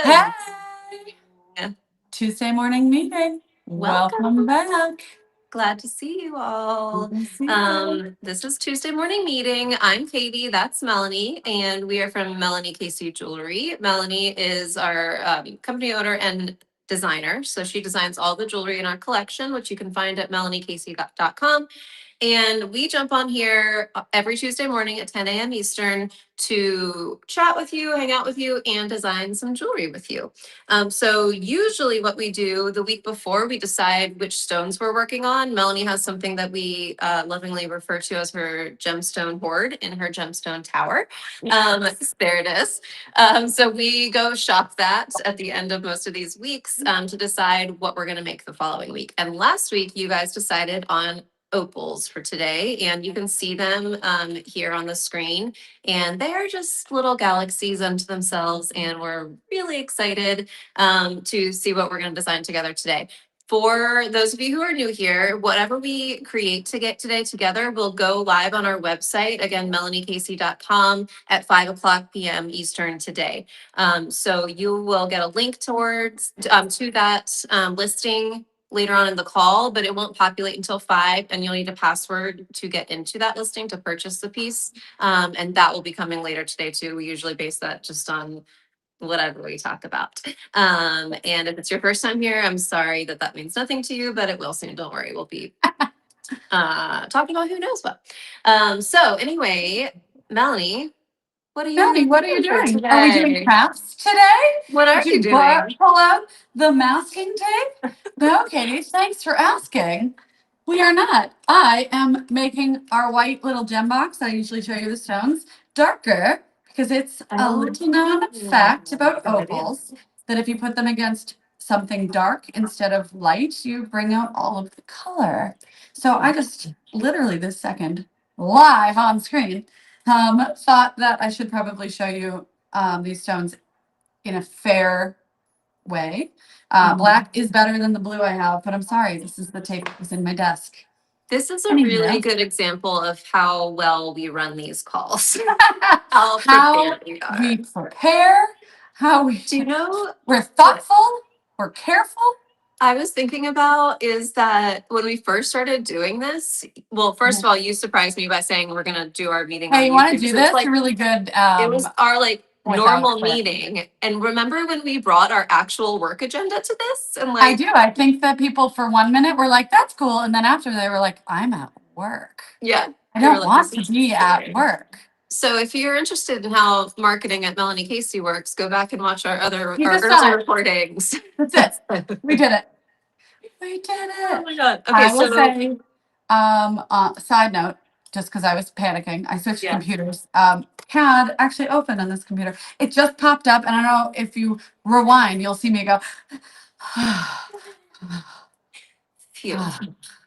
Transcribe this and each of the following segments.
Hey! Yeah. Tuesday morning meeting. Welcome back. Glad to see you all. Good to see you. This is Tuesday morning meeting. I'm Katie, that's Melanie, and we are from Melanie Casey Jewelry. Melanie is our company owner and designer. So she designs all the jewelry in our collection, which you can find at melaniecasey.com. And we jump on here every Tuesday morning at 10 a.m. Eastern to chat with you, hang out with you, and design some jewelry with you. So usually what we do the week before, we decide which stones we're working on. Melanie has something that we lovingly refer to as her gemstone hoard in her gemstone tower. There it is. So we go shop that at the end of most of these weeks to decide what we're going to make the following week. And last week, you guys decided on opals for today, and you can see them here on the screen, and they're just little galaxies unto themselves, and we're really excited to see what we're going to design together today. For those of you who are new here, whatever we create to get today together will go live on our website, again, melaniecasey.com at 5 p.m. Eastern today. So you will get a link towards to that listing later on in the call, but it won't populate until 5, and you'll need a password to get into that listing to purchase the piece. And that will be coming later today too. We usually base that just on whatever we talk about. And if it's your first time here, I'm sorry that that means nothing to you, but it will soon. Don't worry. We'll be talking about who knows what. So anyway, Melanie, what are Melanie, what are you doing? Are we doing crafts today? What are you doing? Pull out the masking tape? No, Katie, thanks for asking. We are not. I am making our white little gem box. I usually show you the stones darker because it's a little known fact about opals that if you put them against something dark instead of light, you bring out all of the color. So I just literally this second, live on screen, thought that I should probably show you these stones in a fair way. Black is better than the blue I have, but I'm sorry, this is the tape that was in my desk. This is a really good example of how well we run these calls. How we prepare, how we Do you know we're thoughtful, we're careful. I was thinking about is that when we first started doing this, well, first of all, you surprised me by saying we're gonna do our meeting. Hey, you want to do this? Like, really good. It was our normal meeting. And remember when we brought our actual work agenda to this? And I do. I think that people for 1 minute were like, "That's cool," and then after they were like, "I'm at work. Yeah, I don't want to be at work." So if you're interested in how marketing at Melanie Casey works, go back and watch our earlier recordings. That's it. We did it. We did it. Oh my God. Okay, I will say, side note, just because I was panicking, I switched computers. CAD actually opened on this computer. It just popped up, and I don't know if you rewind, you'll see me go. Phew.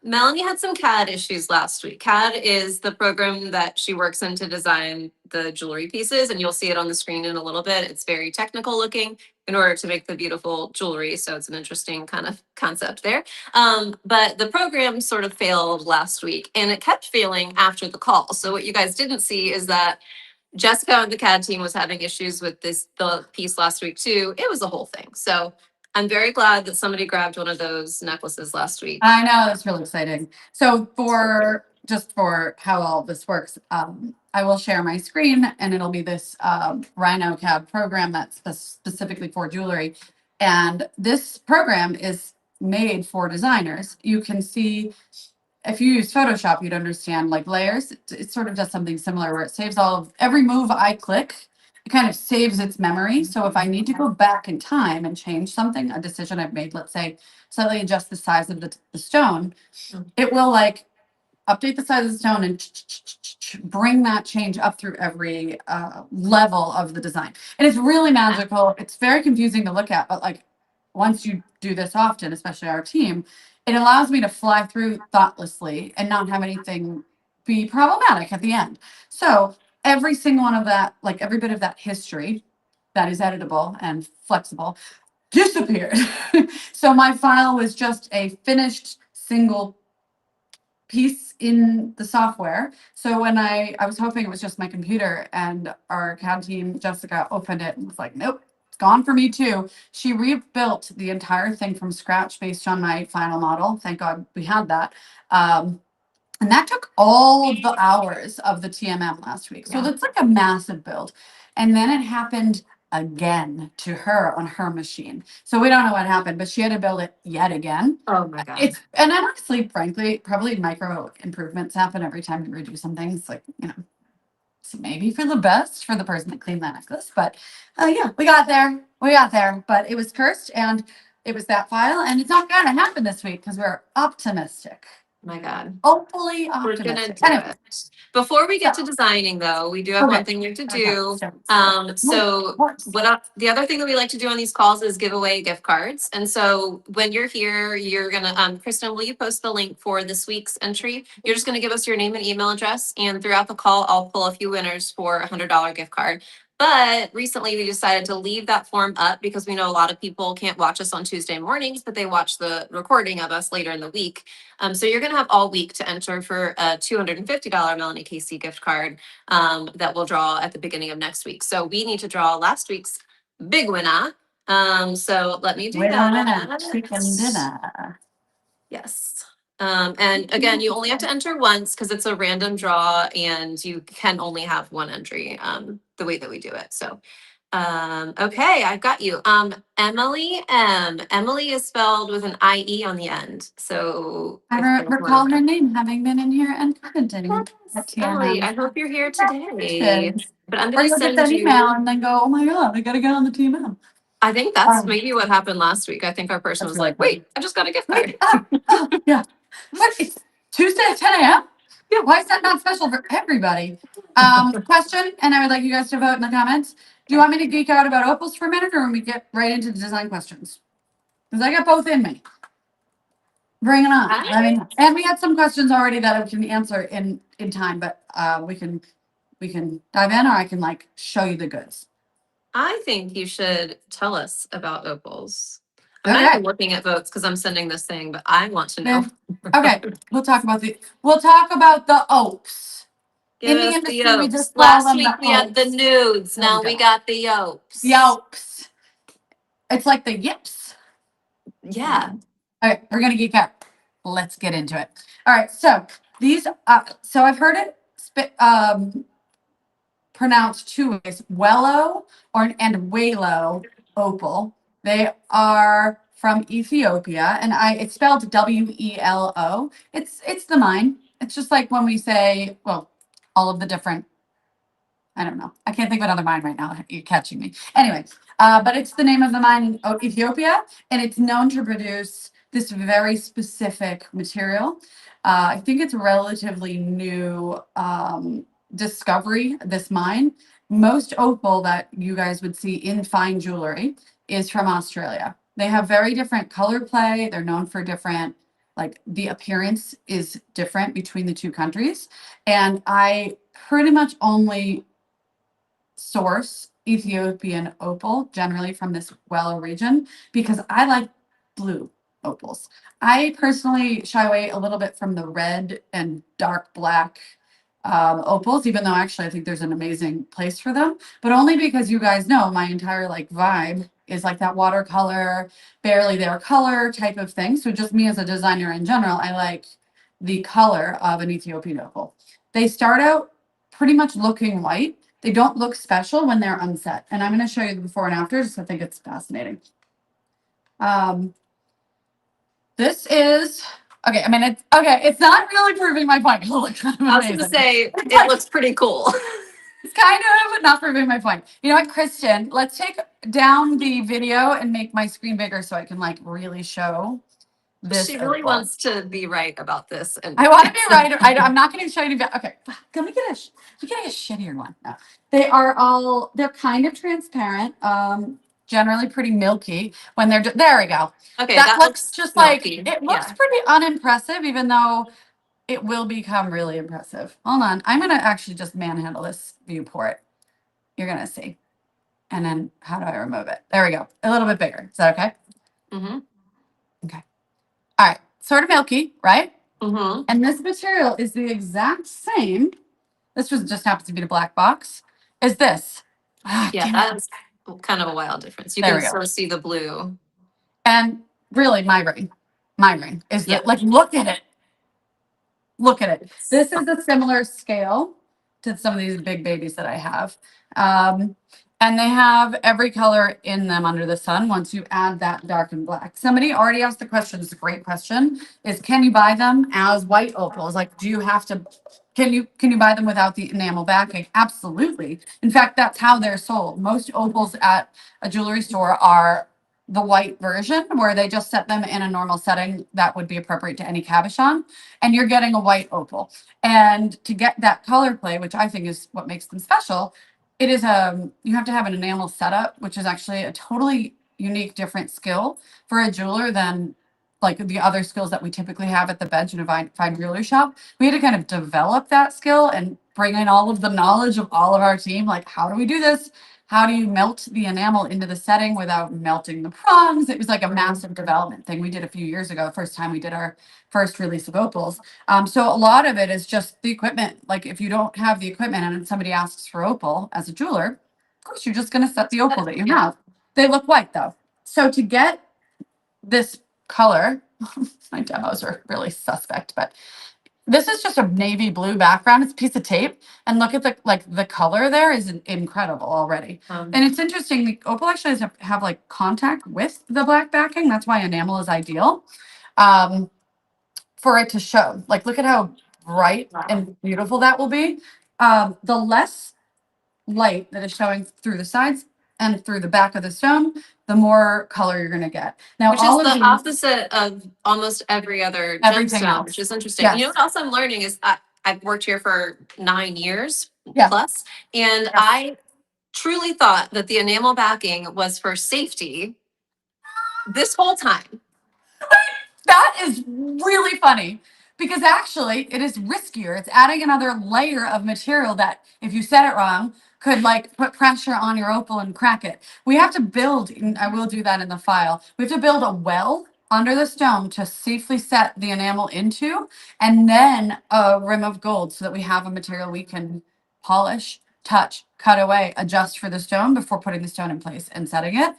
Melanie had some CAD issues last week. CAD is the program that she works in to design the jewelry pieces, and you'll see it on the screen in a little bit. It's very technical looking in order to make the beautiful jewelry. So it's an interesting kind of concept there. But the program sort of failed last week, and it kept failing after the call. So what you guys didn't see is that Jessica and the CAD team was having issues with the piece last week too. It was a whole thing. So I'm very glad that somebody grabbed one of those necklaces last week. I know, that's really exciting. So for how all this works, I will share my screen, and it'll be this Rhino CAD program that's specifically for jewelry. And this program is made for designers. You can see, if you use Photoshop, you'd understand like layers. It sort of does something similar where it saves every move I click. It kind of saves its memory. So if I need to go back in time and change something, a decision I've made, let's say slightly adjust the size of the stone, it will like update the size of the stone and bring that change up through every level of the design. And it's really magical. It's very confusing to look at, but like once you do this often, especially our team, it allows me to fly through thoughtlessly and not have anything be problematic at the end. So every single one of that, like every bit of that history that is editable and flexible, disappeared. So my file was just a finished single piece in the software. So when I was hoping it was just my computer, and our CAD team, Jessica, opened it and was like, nope, it's gone for me too. She rebuilt the entire thing from scratch based on my final model. Thank God we had that. And that took all of the hours of the TMM last week. So Yeah. that's like a massive build. And then it happened again to her on her machine. So we don't know what happened, but she had to build it yet again. Oh my God. And honestly, frankly, probably micro improvements happen every time you redo something. It's like, so maybe for the best for the person that cleaned that necklace. But yeah, we got there. But it was cursed and it was that file. And it's not going to happen this week because we're optimistic. My God. Hopefully We're gonna optimistic. do Anyway, it. Before we get so- to designing though, we do have Okay. one thing we have to do. So, So the other thing that we like to do on these calls is give away gift cards. And so when you're here, you're gonna, Kristen, will you post the link for this week's entry? You're just gonna give us your name and email address, and throughout the call, I'll pull a few winners for a $100 gift card. But recently we decided to leave that form up because we know a lot of people can't watch us on Tuesday mornings, but they watch the recording of us later in the week. So you're gonna have all week to enter for a $250 Melanie Casey gift card that we'll draw at the beginning of next week. So we need to draw last week's big winner. So let me do wait a that. minute. Chicken dinner. Yes. And again, you only have to enter once because it's a random draw and you can only have one entry the way that we do it. So okay, I've got you. Emily M. Emily is spelled with an IE on the end. So I recall her name having been in here and commenting at Emily, I TMM. hope you're here today. But I'm Or gonna you'll get send that email you. and then go, oh my God, I gotta get on the TMM. I think that's maybe what happened last week. I think our person was really like, wait, I just got a gift card. Yeah. What? It's Tuesday at 10 a.m.? Yeah. Why is that not special for everybody? Question, and I would like you guys to vote in the comments. Do you want me to geek out about opals for a minute, or when we get right into the design questions? Because I got both in me. Bring it on. I mean, and we had some questions already that I can answer in time, but we can dive in, or I can like show you the goods. I think you should tell us about opals. I'm not Okay. even looking at votes because I'm sending this thing, but I want to know. Okay, we'll talk about the opes. Give In the us industry, we just call Last them week the we had the opes. nudes. Now we got the opes. The opes. It's like the yips. Yeah. Okay, we're gonna geek out. Let's get into it. All right, so these. So I've heard it pronounced two ways: Wello and Walo opal. They are from Ethiopia, and it's spelled WELO. It's the mine. It's just like when we say, well, all of the different. I don't know. I can't think of another mine right now. You're catching me. Anyway, but it's the name of the mine in Ethiopia, and it's known to produce this very specific material. I think it's a relatively new discovery, this mine. Most opal that you guys would see in fine jewelry is from Australia. They have very different color play. They're known for different, like the appearance is different between the two countries. And I pretty much only source Ethiopian opal, generally from this Wellow region, because I like blue opals. I personally shy away a little bit from the red and dark black opals, even though actually I think there's an amazing place for them, but only because you guys know my entire like vibe is like that watercolor, barely there color type of thing. So just me as a designer in general, I like the color of an Ethiopian opal. They start out pretty much looking white. They don't look special when they're unset. And I'm going to show you the before and afters. I think it's fascinating. This is, okay, I mean, it's not really proving my point. It looks kind of I was going to say, it looks pretty cool. It's kind of, but not proving my point. You know what, Kristen, let's take down the video and make my screen bigger so I can like really show this. She really wants to be right about this. And I want to be right. I'm not going to show you. Okay, let me get a shittier one. No. They're kind of transparent. Generally pretty milky when they're, there we go. Okay, that looks just milky. Like, it looks pretty unimpressive, even though it will become really impressive. Hold on. I'm going to actually just manhandle this viewport. You're going to see. And then how do I remove it? There we go. A little bit bigger. Is that okay? Mm-hmm. Okay. All right. Sort of milky, right? Mm-hmm. And this material is the exact same. This was just happens to be the black box. Is this? Yeah, kind of a wild difference. You There can we go. sort of see the blue. And really my ring is Yeah. that, like, look at it. Look at it. This is a similar scale to some of these big babies that I have. And they have every color in them under the sun once you add that dark and black. Somebody already asked the question, it's a great question, is can you buy them as white opals? Like, do you have to, can you buy them without the enamel backing? Absolutely. In fact, that's how they're sold. Most opals at a jewelry store are the white version where they just set them in a normal setting that would be appropriate to any cabochon, and you're getting a white opal. And to get that color play, which I think is what makes them special, it is you have to have an enamel setup, which is actually a totally unique, different skill for a jeweler than like the other skills that we typically have at the bench in a fine jewelry shop. We had to kind of develop that skill and bring in all of the knowledge of all of our team. Like, how do we do this? How do you melt the enamel into the setting without melting the prongs? It was like a massive development thing we did a few years ago, the first time we did our first release of opals. So a lot of it is just the equipment. Like, if you don't have the equipment and somebody asks for opal as a jeweler, of course you're just going to set the opal that you have. They look white though. So to get this color, my demos are really suspect, but this is just a navy blue background. It's a piece of tape, and look at the color there is incredible already. And it's interesting. The opal actually has have like contact with the black backing. That's why enamel is ideal. For it to show. Like, look at how bright and beautiful that will be. The less light that is showing through the sides and through the back of the stone, the more color you're going to get. Now, Which is all of the these, opposite of almost every other everything gemstone, else. which is interesting. You know Yes. what else I'm learning is I've worked here for 9 years Yeah. plus, and Yes. I truly thought that the enamel backing was for safety this whole time. That is really funny because actually it is riskier. It's adding another layer of material that, if you set it wrong, could like put pressure on your opal and crack it. We have to build, and I will do that in the file. We have to build a well under the stone to safely set the enamel into, and then a rim of gold so that we have a material we can polish, touch, cut away, adjust for the stone before putting the stone in place and setting it.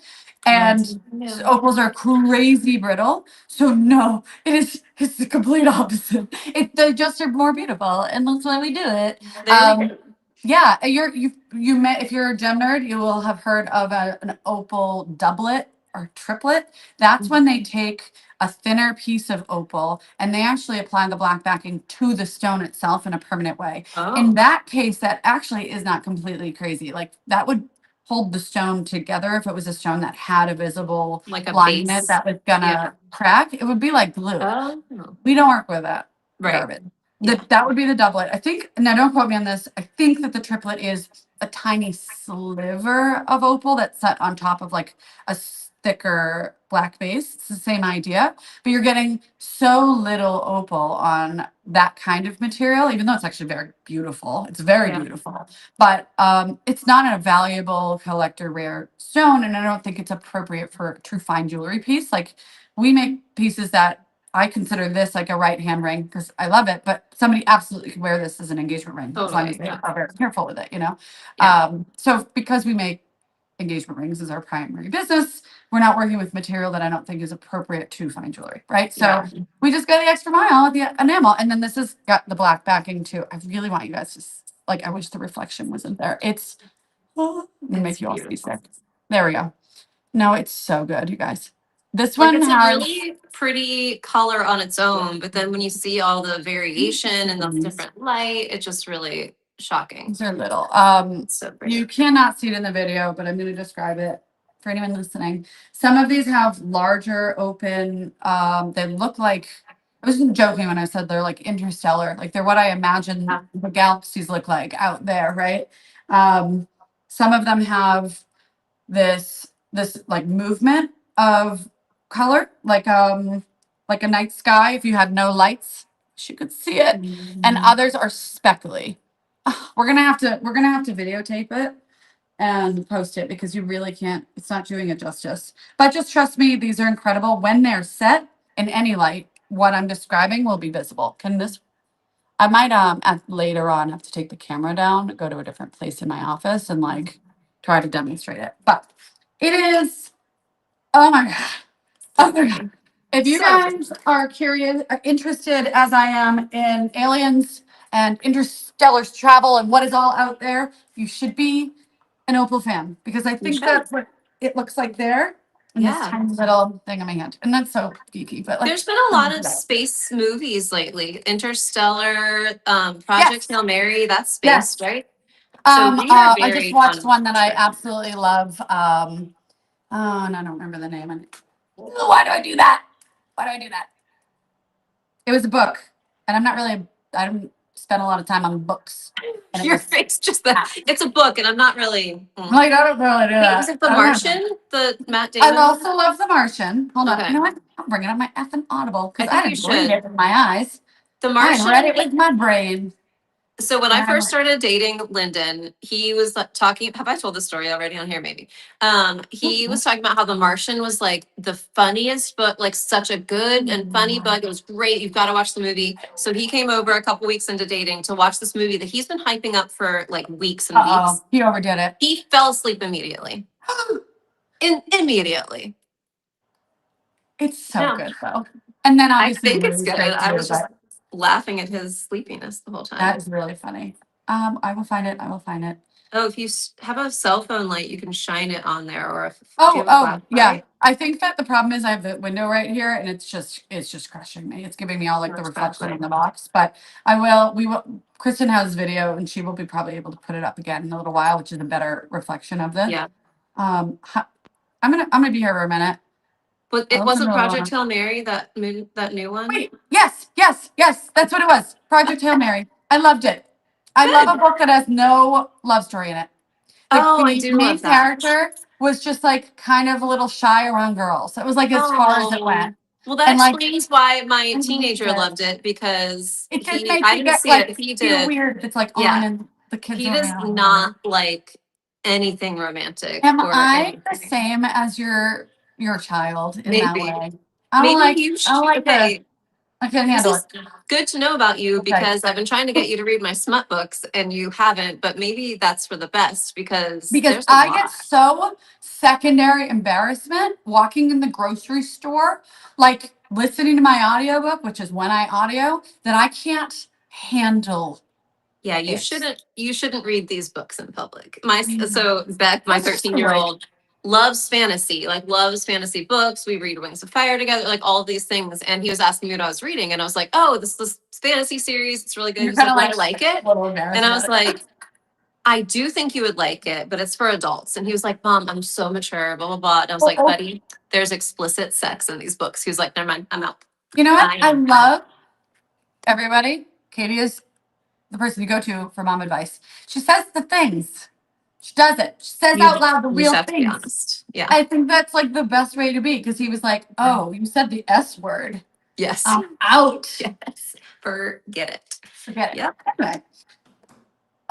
And opals are crazy brittle. So no, it's the complete opposite. They just are more beautiful, and that's why we do it. There we go. Yeah, you may, if you're a gem nerd, you will have heard of an opal doublet or triplet. That's when they take a thinner piece of opal and they actually apply the black backing to the stone itself in a permanent way. In Oh, that case, that actually is not completely crazy. Like, that would hold the stone together if it was a stone that had a visible like a line in it base. that was gonna Yeah. crack. It would be like glue. Oh, We don't work with that right. garbage. Yeah. That would be the doublet. I think, now don't quote me on this, I think that the triplet is a tiny sliver of opal that's set on top of like a thicker black base. It's the same idea, but you're getting so little opal on that kind of material, even though it's actually very beautiful. It's very Yeah. beautiful, but it's not a valuable collector rare stone, and I don't think it's appropriate for a true fine jewelry piece. Like, we make pieces that I consider this like a right hand ring because I love it, but somebody absolutely could wear this as an engagement ring as long as they Totally, yeah. are very careful with it, you know? Yeah. So because we make engagement rings as our primary business, we're not working with material that I don't think is appropriate to fine jewelry, right? So Yeah. we just go the extra mile with the enamel. And then this has got the black backing too. I really want you guys to, like, I wish the reflection wasn't there. It's, oh, I'm gonna make you all see sick. There we go. No, it's so good, you guys. This Like, one it's a has really pretty color on its own, but then when you see all the variation and the different light, it's just really shocking. These are little. So pretty. You cannot see it in the video, but I'm going to describe it for anyone listening. Some of these have larger open. They look like, I wasn't joking when I said they're like interstellar. Like, they're what I imagine the galaxies look like out there, right? Some of them have this like movement of color, like a night sky. If you had no lights, you could see it. And others are speckly. We're gonna have to videotape it and post it because you really can't, it's not doing it justice. But just trust me, these are incredible. When they're set in any light, what I'm describing will be visible. Can this, I might later on have to take the camera down, go to a different place in my office and like try to demonstrate it. But it is, oh my God. Oh my God. If you So- guys are curious, interested as I am in aliens and interstellar travel and what is all out there, you should be an Opal fan because I think should. that's what it looks like there in this Yeah. tiny little thing on my hand. And that's so geeky, but like There's been a lot of space movies lately. Interstellar, Project Yes. Hail Mary, that's space, Yes. right? So we are I very just watched fun. one that I absolutely love. Oh, and I don't remember the name. Why do I do that? Why do I do that? It was a book, and I don't spend a lot of time on books. And it Your was, face just that. It's a book, and I'm not really. like, I don't really do Wait, that. was it The I don't know. Martian? The Matt I Damon? also love The Martian. Hold on. Okay. You know what? I'm bringing up my effing Audible because I I think you didn't read should. it with my eyes. The I Martian. read it with my brain. So when I Yeah. first started dating Lyndon, he was talking. Have I told the story already on here? Maybe. He was talking about how The Martian was like the funniest book, like such a good and funny book. It was great. You've got to watch the movie. So he came over a couple weeks into dating to watch this movie that he's been hyping up for like weeks and weeks. He overdid it. He fell asleep immediately. Immediately. It's so Yeah. good though. And then I obviously think the it's movie's good. great I too, was just but laughing at his sleepiness the whole time. that is really funny. I will find it. I will find it. Oh, if you have a cell phone light, you can shine it on there. Or if do you Oh, have a flashlight? yeah. I think that the problem is I have the window right here and it's just crushing me. It's giving me all like the Much reflection better. in the box. But we will, Kristen has video and she will be probably able to put it up again in a little while, which is a better reflection of this. Yeah. I'm gonna be here for a minute. But I it don't wasn't know. Project Hail Mary, that new one? Wait, yes, that's what it was. Project Hail Mary. I loved it. I love a book that has no love story in it. Like Oh, I the do main love that. character was just like kind of a little shy around girls. It was like as far as it Oh. went. Well, that And like explains why my I loved teenager it. loved it because It just he makes I you didn't get see like it. He feel did. weird if it's like on Yeah. and the kids He are does around. not like anything romantic Am or I the anything. same as your child in that Maybe. way? I don't Maybe like you I should. don't like the Okay. I can't This handle is it. good to know about you Okay. because I've been trying to get you to read my smut books and you haven't, but maybe that's for the best because Because there's a I get lot. so secondary embarrassment walking in the grocery store, like listening to my audiobook, which is when I audio, that I can't handle. Yeah, you It. shouldn't read these books in public. So Beck, my That's just 13-year-old, loves fantasy books. We read Wings of Fire together, like all of these things. And he was asking me what I was reading, and I was like, "Oh, this fantasy series. It's really good." You're He's like, kind of "Would I like like it?" a little embarrassed. And I about was it. like, "I do think you would like it, but it's for adults." And he was like, "Mom, I'm so mature, blah blah blah." And I was like, Oh. "Buddy, there's explicit sex in these books." He was like, "Never mind, I'm out." You know what? I I am out. love everybody. Katie is the person you go to for mom advice. She says the things. She does it. She says out loud the You real just have to be things. honest. Yeah. I think that's like the best way to be because he was like, "Oh, you said the S word. Yes. I'm out. Yes. Forget it. Forget it." Yep. Anyway.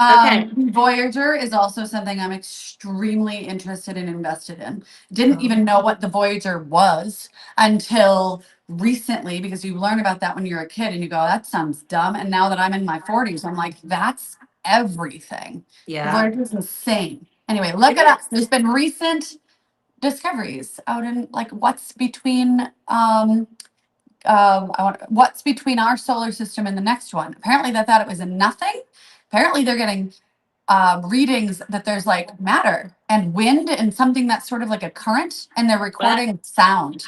Okay. Voyager is also something I'm extremely interested and invested in. Didn't even know what the Voyager was until recently because you learn about that when you're a kid and you go, that sounds dumb. And now that I'm in my 40s, I'm like, that's everything. The Yeah. Voyager is insane. Anyway, look it up. There's been recent discoveries out in like what's between what's between our solar system and the next one. Apparently they thought it was a nothing. Apparently they're getting readings that there's like matter and wind and something that's sort of like a current and they're recording sound.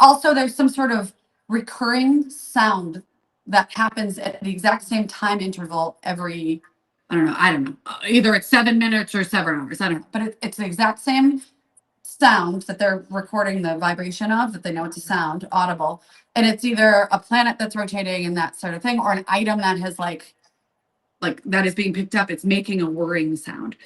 Also, there's some sort of recurring sound that happens at the exact same time interval every, I don't know, either it's 7 minutes or 7 hours. I don't know, but it's the exact same sound that they're recording the vibration of, that they know it's a sound, audible. And it's either a planet that's rotating and that sort of thing, or an item that has like that is being picked up. It's making a whirring sound.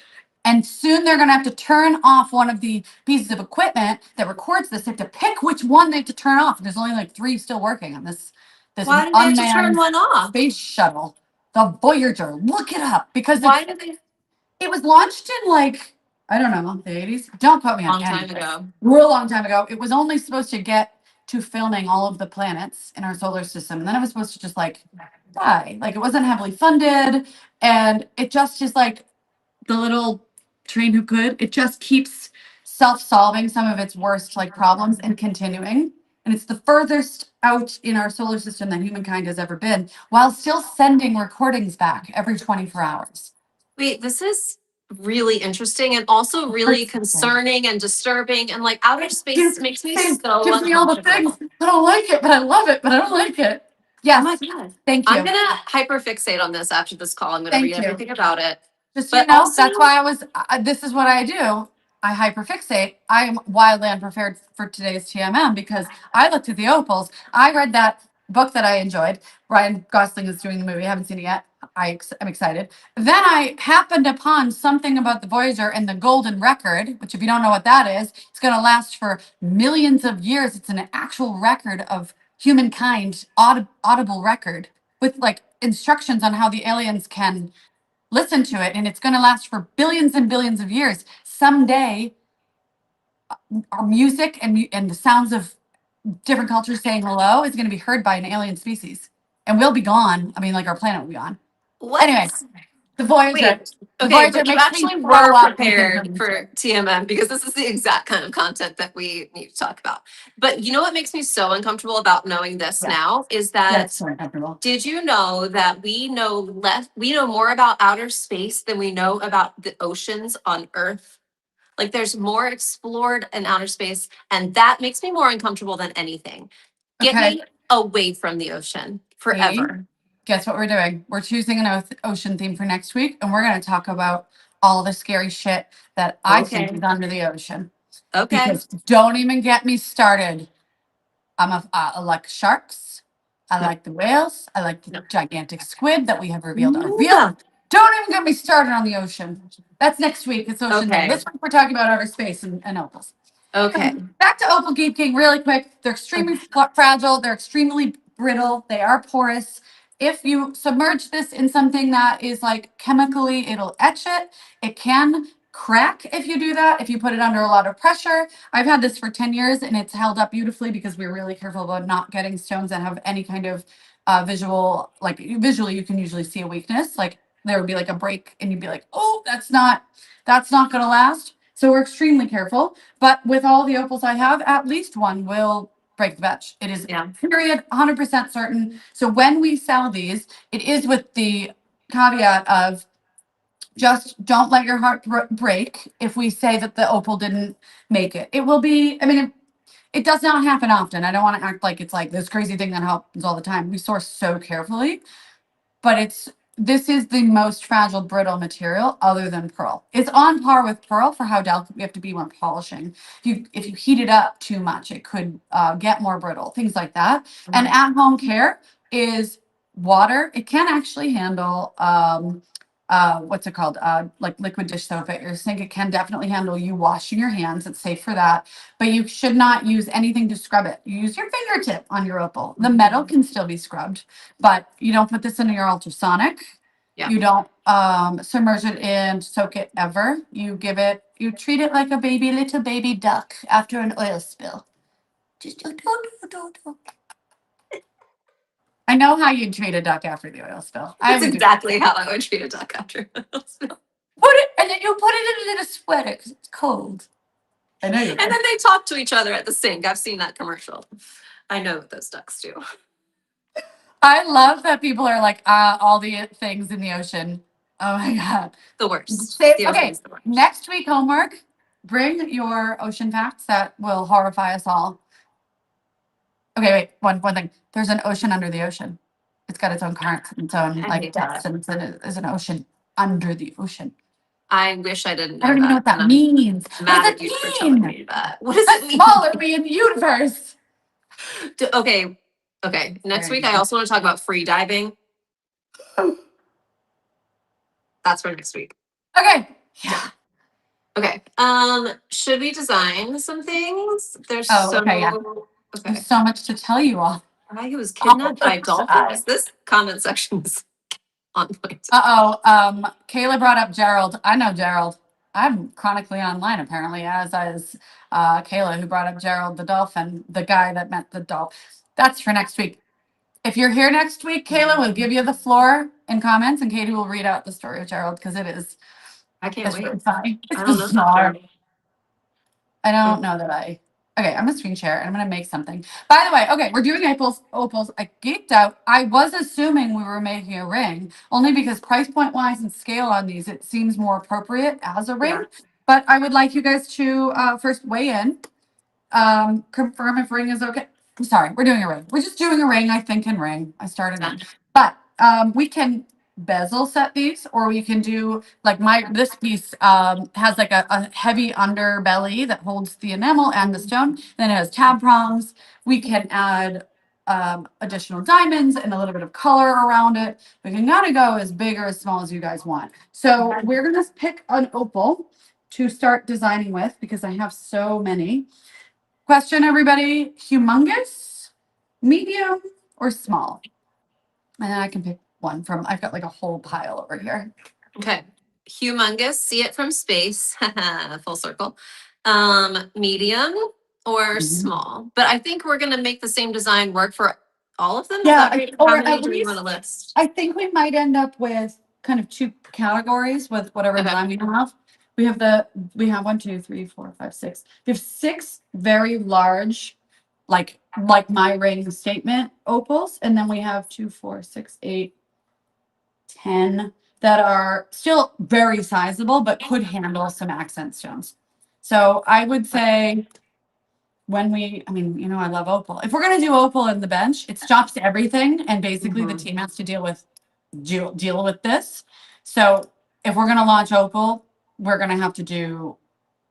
And soon they're going to have to turn off one of the pieces of equipment that records this. They have to pick which one they have to turn off. There's only like 3 still working on this Why did they have to turn unmanned one off? space shuttle, the Voyager. Look it up because Why did they? it was launched in like, I don't know, the 80s. Don't quote me on Long time anything. ago. Real long time ago. It was only supposed to get to filming all of the planets in our solar system. And then it was supposed to just like die. Like it wasn't heavily funded. And it just is like the little train who could. It just keeps self-solving some of its worst like problems and continuing. And it's the furthest out in our solar system that humankind has ever been, while still sending recordings back every 24 hours. Wait, this is really interesting and also really concerning and disturbing. And like outer space makes me so gives me all the uncomfortable. things. I don't like it, but I love it, but I don't like it. Oh my Yes. God. Thank I'm you. gonna hyperfixate on this after this call. I'm gonna Thank read you. everything about it. Just so But you know, also, that's why I was. This is what I do. I hyperfixate. I am wildly unprepared for today's TMM because I looked at the opals. I read that book that I enjoyed. Ryan Gosling is doing the movie. I haven't seen it yet. I'm excited. Then I happened upon something about the Voyager and the Golden Record, which if you don't know what that is, it's going to last for millions of years. It's an actual record of humankind, audible record with like instructions on how the aliens can listen to it, and it's going to last for billions and billions of years. Someday our music and the sounds of different cultures saying hello is going to be heard by an alien species, and we'll be gone. I mean, like our planet will be gone. what? Anyway, the Voyager. Wait, The okay, Voyager but you makes me actually throw were up thinking prepared of for it. TMM because this is the exact kind of content that we need to talk about. But you know what makes me so uncomfortable about knowing this Yeah. now is That's that so uncomfortable. did you know that we know more about outer space than we know about the oceans on Earth? Like there's more explored in outer space, and that makes me more uncomfortable than anything. Get Okay, me away from the ocean Katie, forever. guess what we're doing? We're choosing an ocean theme for next week, and we're going to talk about all the scary shit that I think Okay. is under the ocean. Okay. Because don't even get me started. I like sharks. I No. like the whales. I like the No. gigantic squid that we have revealed are No. real. Don't even get me started on the ocean. That's next week. It's Ocean Day. Okay. This week we're talking about outer space and opals. Okay. Back to Opal Geek King really quick. They're extremely fragile. They're extremely brittle. They are porous. If you submerge this in something that is like chemically, it'll etch it. It can crack if you do that, if you put it under a lot of pressure. I've had this for 10 years and it's held up beautifully because we're really careful about not getting stones that have any kind of visual, like visually, you can usually see a weakness. Like there would be like a break and you'd be like, oh, that's not going to last. So we're extremely careful. But with all the opals I have, at least one will break the batch. It is Yeah. period 100% certain. So when we sell these, it is with the caveat of just don't let your heart break if we say that the opal didn't make it. It will be, I mean, it does not happen often. I don't want to act like it's like this crazy thing that happens all the time. We source so carefully, but this is the most fragile, brittle material other than pearl. It's on par with pearl for how delicate we have to be when polishing. If you heat it up too much, it could get more brittle, things like that. And at-home care is water. It can actually handle what's it called? Like liquid dish soap at your sink. It can definitely handle you washing your hands. It's safe for that. But you should not use anything to scrub it. You use your fingertip on your opal. The metal can still be scrubbed, but you don't put this into your ultrasonic. Yeah. You don't submerge it and soak it ever. You treat it like a little baby duck after an oil spill. Just don't. I know how you treat a duck after the oil spill. That's exactly how I would treat a duck after an oil spill. Put it, and then you put it in a sweater because it's cold. I know you. And then they talk to each other at the sink. I've seen that commercial. I know what those ducks do. I love that people are like, all the things in the ocean. Oh my God. The worst. Okay, The ocean's the worst. next week homework, bring your ocean facts that will horrify us all. Okay, wait, one thing. There's an ocean under the ocean. It's got its own currents, its own I like hate depths, that. and there's an ocean under the ocean. I wish I didn't know I don't even know what that means. Mad What at does you for it telling mean? me that. What does A it mean? smaller me in the universe. Okay. Next week, I also want to talk about free diving. That's for next week. Okay. Yeah. Okay. Should we design some things? There's okay, yeah. Okay. There's so much to tell you all. I was kidnapped by dolphins. This comment section is on point. Kayla brought up Gerald. I know Gerald. I'm chronically online apparently, as is Kayla, who brought up Gerald the dolphin, the guy that met the dolphin. That's for next week. If you're here next week, Kayla, we'll give you the floor in comments, and Katie will read out the story of Gerald because it is I can't wait. It's fine. It's I don't know. bizarre. I don't know that okay, I'm gonna screen share and I'm gonna make something. By the way, okay, we're doing opals. I geeked out. I was assuming we were making a ring only because price point wise and scale on these, it seems more appropriate as a ring. Yeah. But I would like you guys to first weigh in, confirm if ring is okay. I'm sorry, we're doing a ring. We're just doing a ring, I think, in ring. I started Done. it. But we can bezel set these, or we can do like this piece has like a heavy underbelly that holds the enamel and the stone. Then it has tab prongs. We can add additional diamonds and a little bit of color around it. We can kind of go as big or as small as you guys want. So we're gonna pick an opal to start designing with because I have so many. Question, everybody: humongous, medium, or small? And then I can pick one from, I've got like a whole pile over here. Okay. Humongous, see it from space, full circle. Medium or Mhm. small. But I think we're gonna make the same design work for all of them. Is Yeah, that right? or How at many do we least- want to list? I think we might end up with kind of two categories with whatever Okay. design we have. We have 1, 2, 3, 4, 5, 6. We have 6 very large, like my ring statement opals, and then we have 2, 4, 6, 8, 10 that are still very sizable, but could handle some accent stones. So I would say I mean, I love opal. If we're going to do opal in the bench, it stops everything. And basically the team has to deal with this. So if we're going to launch opal, we're going to have to do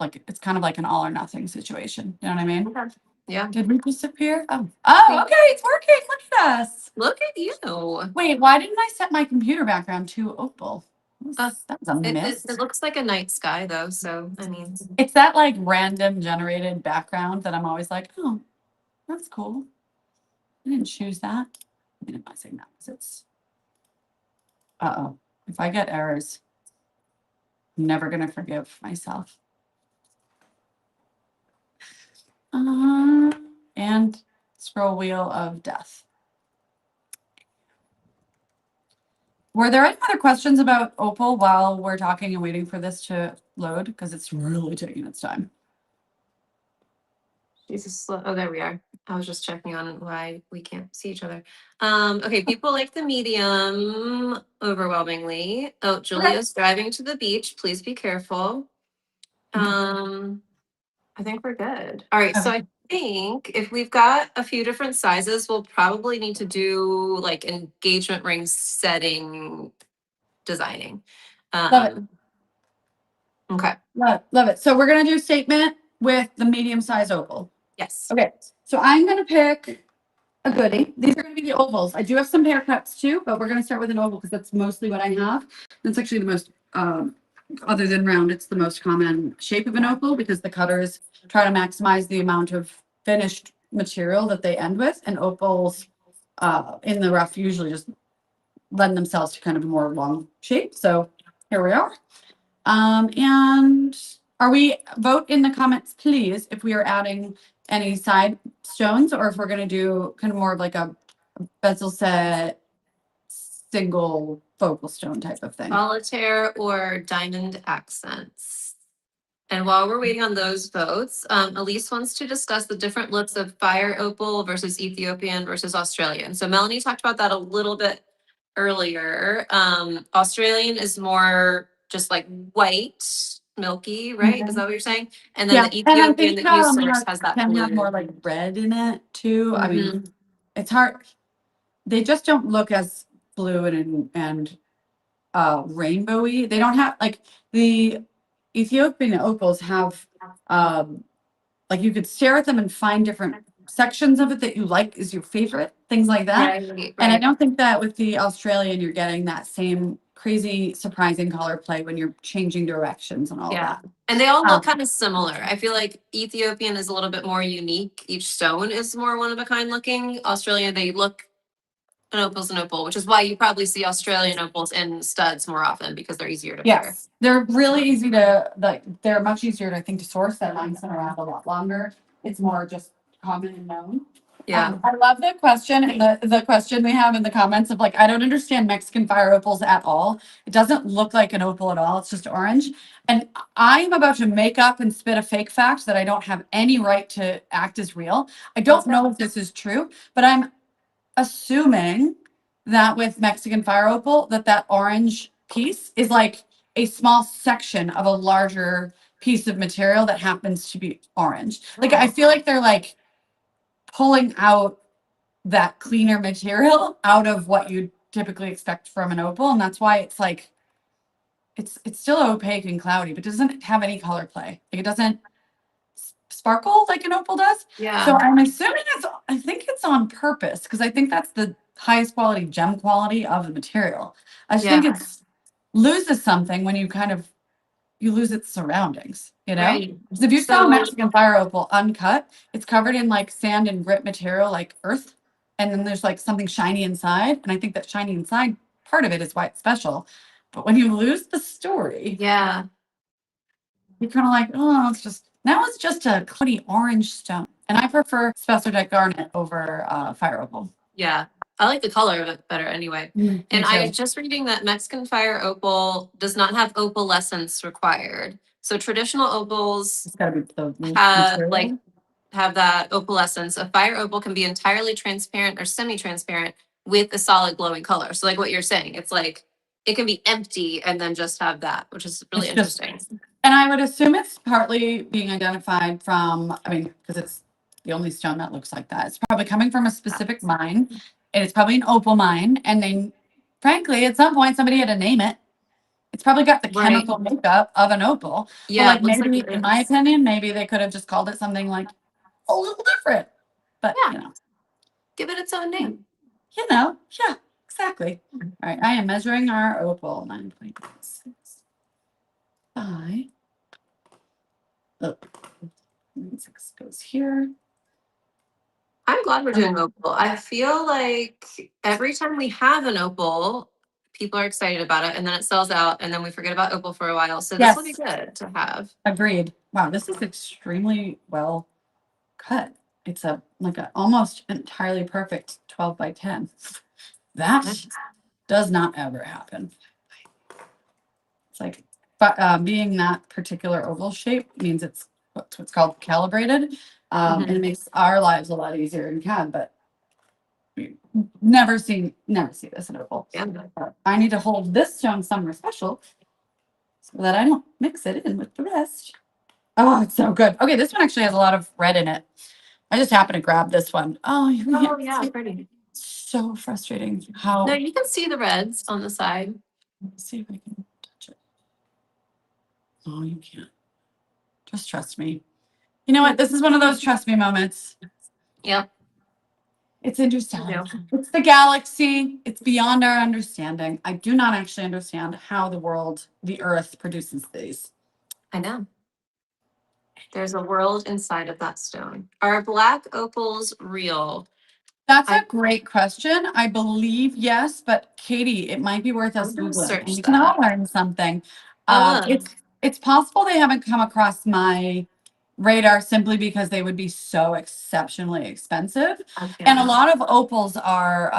it's kind of like an all or nothing situation. You know what I mean? Okay. Yeah. Did we disappear? Oh, okay. It's working. Look at us. Look at you. Wait, why didn't I set my computer background to opal? That was a miss. It looks like a night sky though, so I mean, It's that like random generated background that I'm always like, oh, that's cool. I didn't choose that. Minimizing that because it's. Uh-oh. If I get errors, I'm never gonna forgive myself. And scroll wheel of death. Were there any other questions about opal while we're talking and waiting for this to load? Because it's really taking its time. Jesus. Oh, there we are. I was just checking on why we can't see each other. Okay, people like the medium overwhelmingly. Oh, Julia's driving to the beach. Please be careful. I think we're good. All right, so I think if we've got a few different sizes, we'll probably need to do like engagement ring setting designing. Love it. Okay. Love it. So we're gonna do a statement with the medium size opal. Yes. Okay, so I'm gonna pick a goodie. These are gonna be the ovals. I do have some haircuts too, but we're gonna start with an oval because that's mostly what I have. That's actually the most, other than round, it's the most common shape of an opal because the cutters try to maximize the amount of finished material that they end with, and opals in the rough usually just lend themselves to kind of a more long shape. So here we are. And are we vote in the comments, please, if we are adding any side stones or if we're going to do kind of more of like a bezel set, single focal stone type of thing. Solitaire or diamond accents. And while we're waiting on those votes, Elise wants to discuss the different looks of fire opal versus Ethiopian versus Australian. So Melanie talked about that a little bit earlier. Australian is more just like white, milky, right? Is that what you're saying? And then the Ethiopian that you source has that can blue. have more like red in it too. I mean, it's hard. They just don't look as blue and rainbowy. They don't have like the Ethiopian opals have like you could stare at them and find different sections of it that you like is your favorite, things like that. Right. And I don't think that with the Australian you're getting that same crazy surprising color play when you're changing directions and all that. And they all look kind of similar. I feel like Ethiopian is a little bit more unique. Each stone is more one of a kind looking. Australian, they look an opal's an opal, which is why you probably see Australian opals in studs more often because they're easier to pair. Yes, they're really easy to they're much easier to, I think, to source. That line's been around a lot longer. It's more just common and known. Yeah. I love the question and the question we have in the comments of like, I don't understand Mexican fire opals at all. It doesn't look like an opal at all. It's just orange. And I'm about to make up and spit a fake fact that I don't have any right to act as real. I don't know if this is true, but I'm assuming that with Mexican fire opal, that orange piece is like a small section of a larger piece of material that happens to be orange. Like I feel like they're like pulling out that cleaner material out of what you typically expect from an opal, and that's why it's like it's still opaque and cloudy, but doesn't have any color play. Like it doesn't sparkle like an opal does. Yeah. So I'm assuming I think it's on purpose because I think that's the highest quality gem quality of the material. I just think it's loses something when you lose its surroundings, you know? Right. Because if you saw So- Mexican fire opal uncut, it's covered in like sand and grit material like earth. And then there's like something shiny inside. And I think that shiny inside part of it is why it's special. But when you lose the story, Yeah. you're kind of like, oh, now it's just a cloudy orange stone. And I prefer Spessardite garnet over fire opal. Yeah. I like the color of it better anyway. Me And I too. was just reading that Mexican fire opal does not have opalescence required. So traditional opals It's gotta be the loose have material. have that opalescence. A fire opal can be entirely transparent or semi-transparent with a solid glowing color. So like what you're saying, it's like it can be empty and then just have that, which is really It's just- interesting. And I would assume it's partly being identified from, I mean, because it's the only stone that looks like that. It's probably coming from a specific mine, and it's probably an opal mine. And then, frankly, at some point, somebody had to name it. It's probably got the Right. chemical makeup of an opal. Yeah, But like it looks like maybe, it in my is. opinion, maybe they could have just called it something like a little different. But Yeah. you know, Give it its own name. yeah, exactly. All right, I am measuring our opal 9.6 by. Oh, 6 goes here. I'm glad we're doing opal. I feel like every time we have an opal, people are excited about it and then it sells out and then we forget about opal for a while. So this will be good to have. Agreed. Wow, this is extremely well cut. It's a almost entirely perfect 12 by 10. That does not ever happen. It's like, but being that particular oval shape means it's what's called calibrated. And it makes our lives a lot easier in CAD, but we never see this in opal. Yeah. I need to hold this stone somewhere special so that I don't mix it in with the rest. Oh, it's so good. Okay, this one actually has a lot of red in it. I just happened to grab this one. Oh, you can't yeah, see. pretty. So frustrating. How? No, you can see the reds on the side. Let me see if I can touch it. Oh, you can't. Just trust me. You know what? This is one of those trust me moments. Yep. It's interesting. Yeah. It's the galaxy. It's beyond our understanding. I do not actually understand how the earth produces these. I know. There's a world inside of that stone. Are black opals real? That's a great question. I believe yes, but Katie, it might be worth us I'm gonna Googling. search We can that. all learn something. I will. It's possible they haven't come across my radar simply because they would be so exceptionally expensive. And a lot of opals are,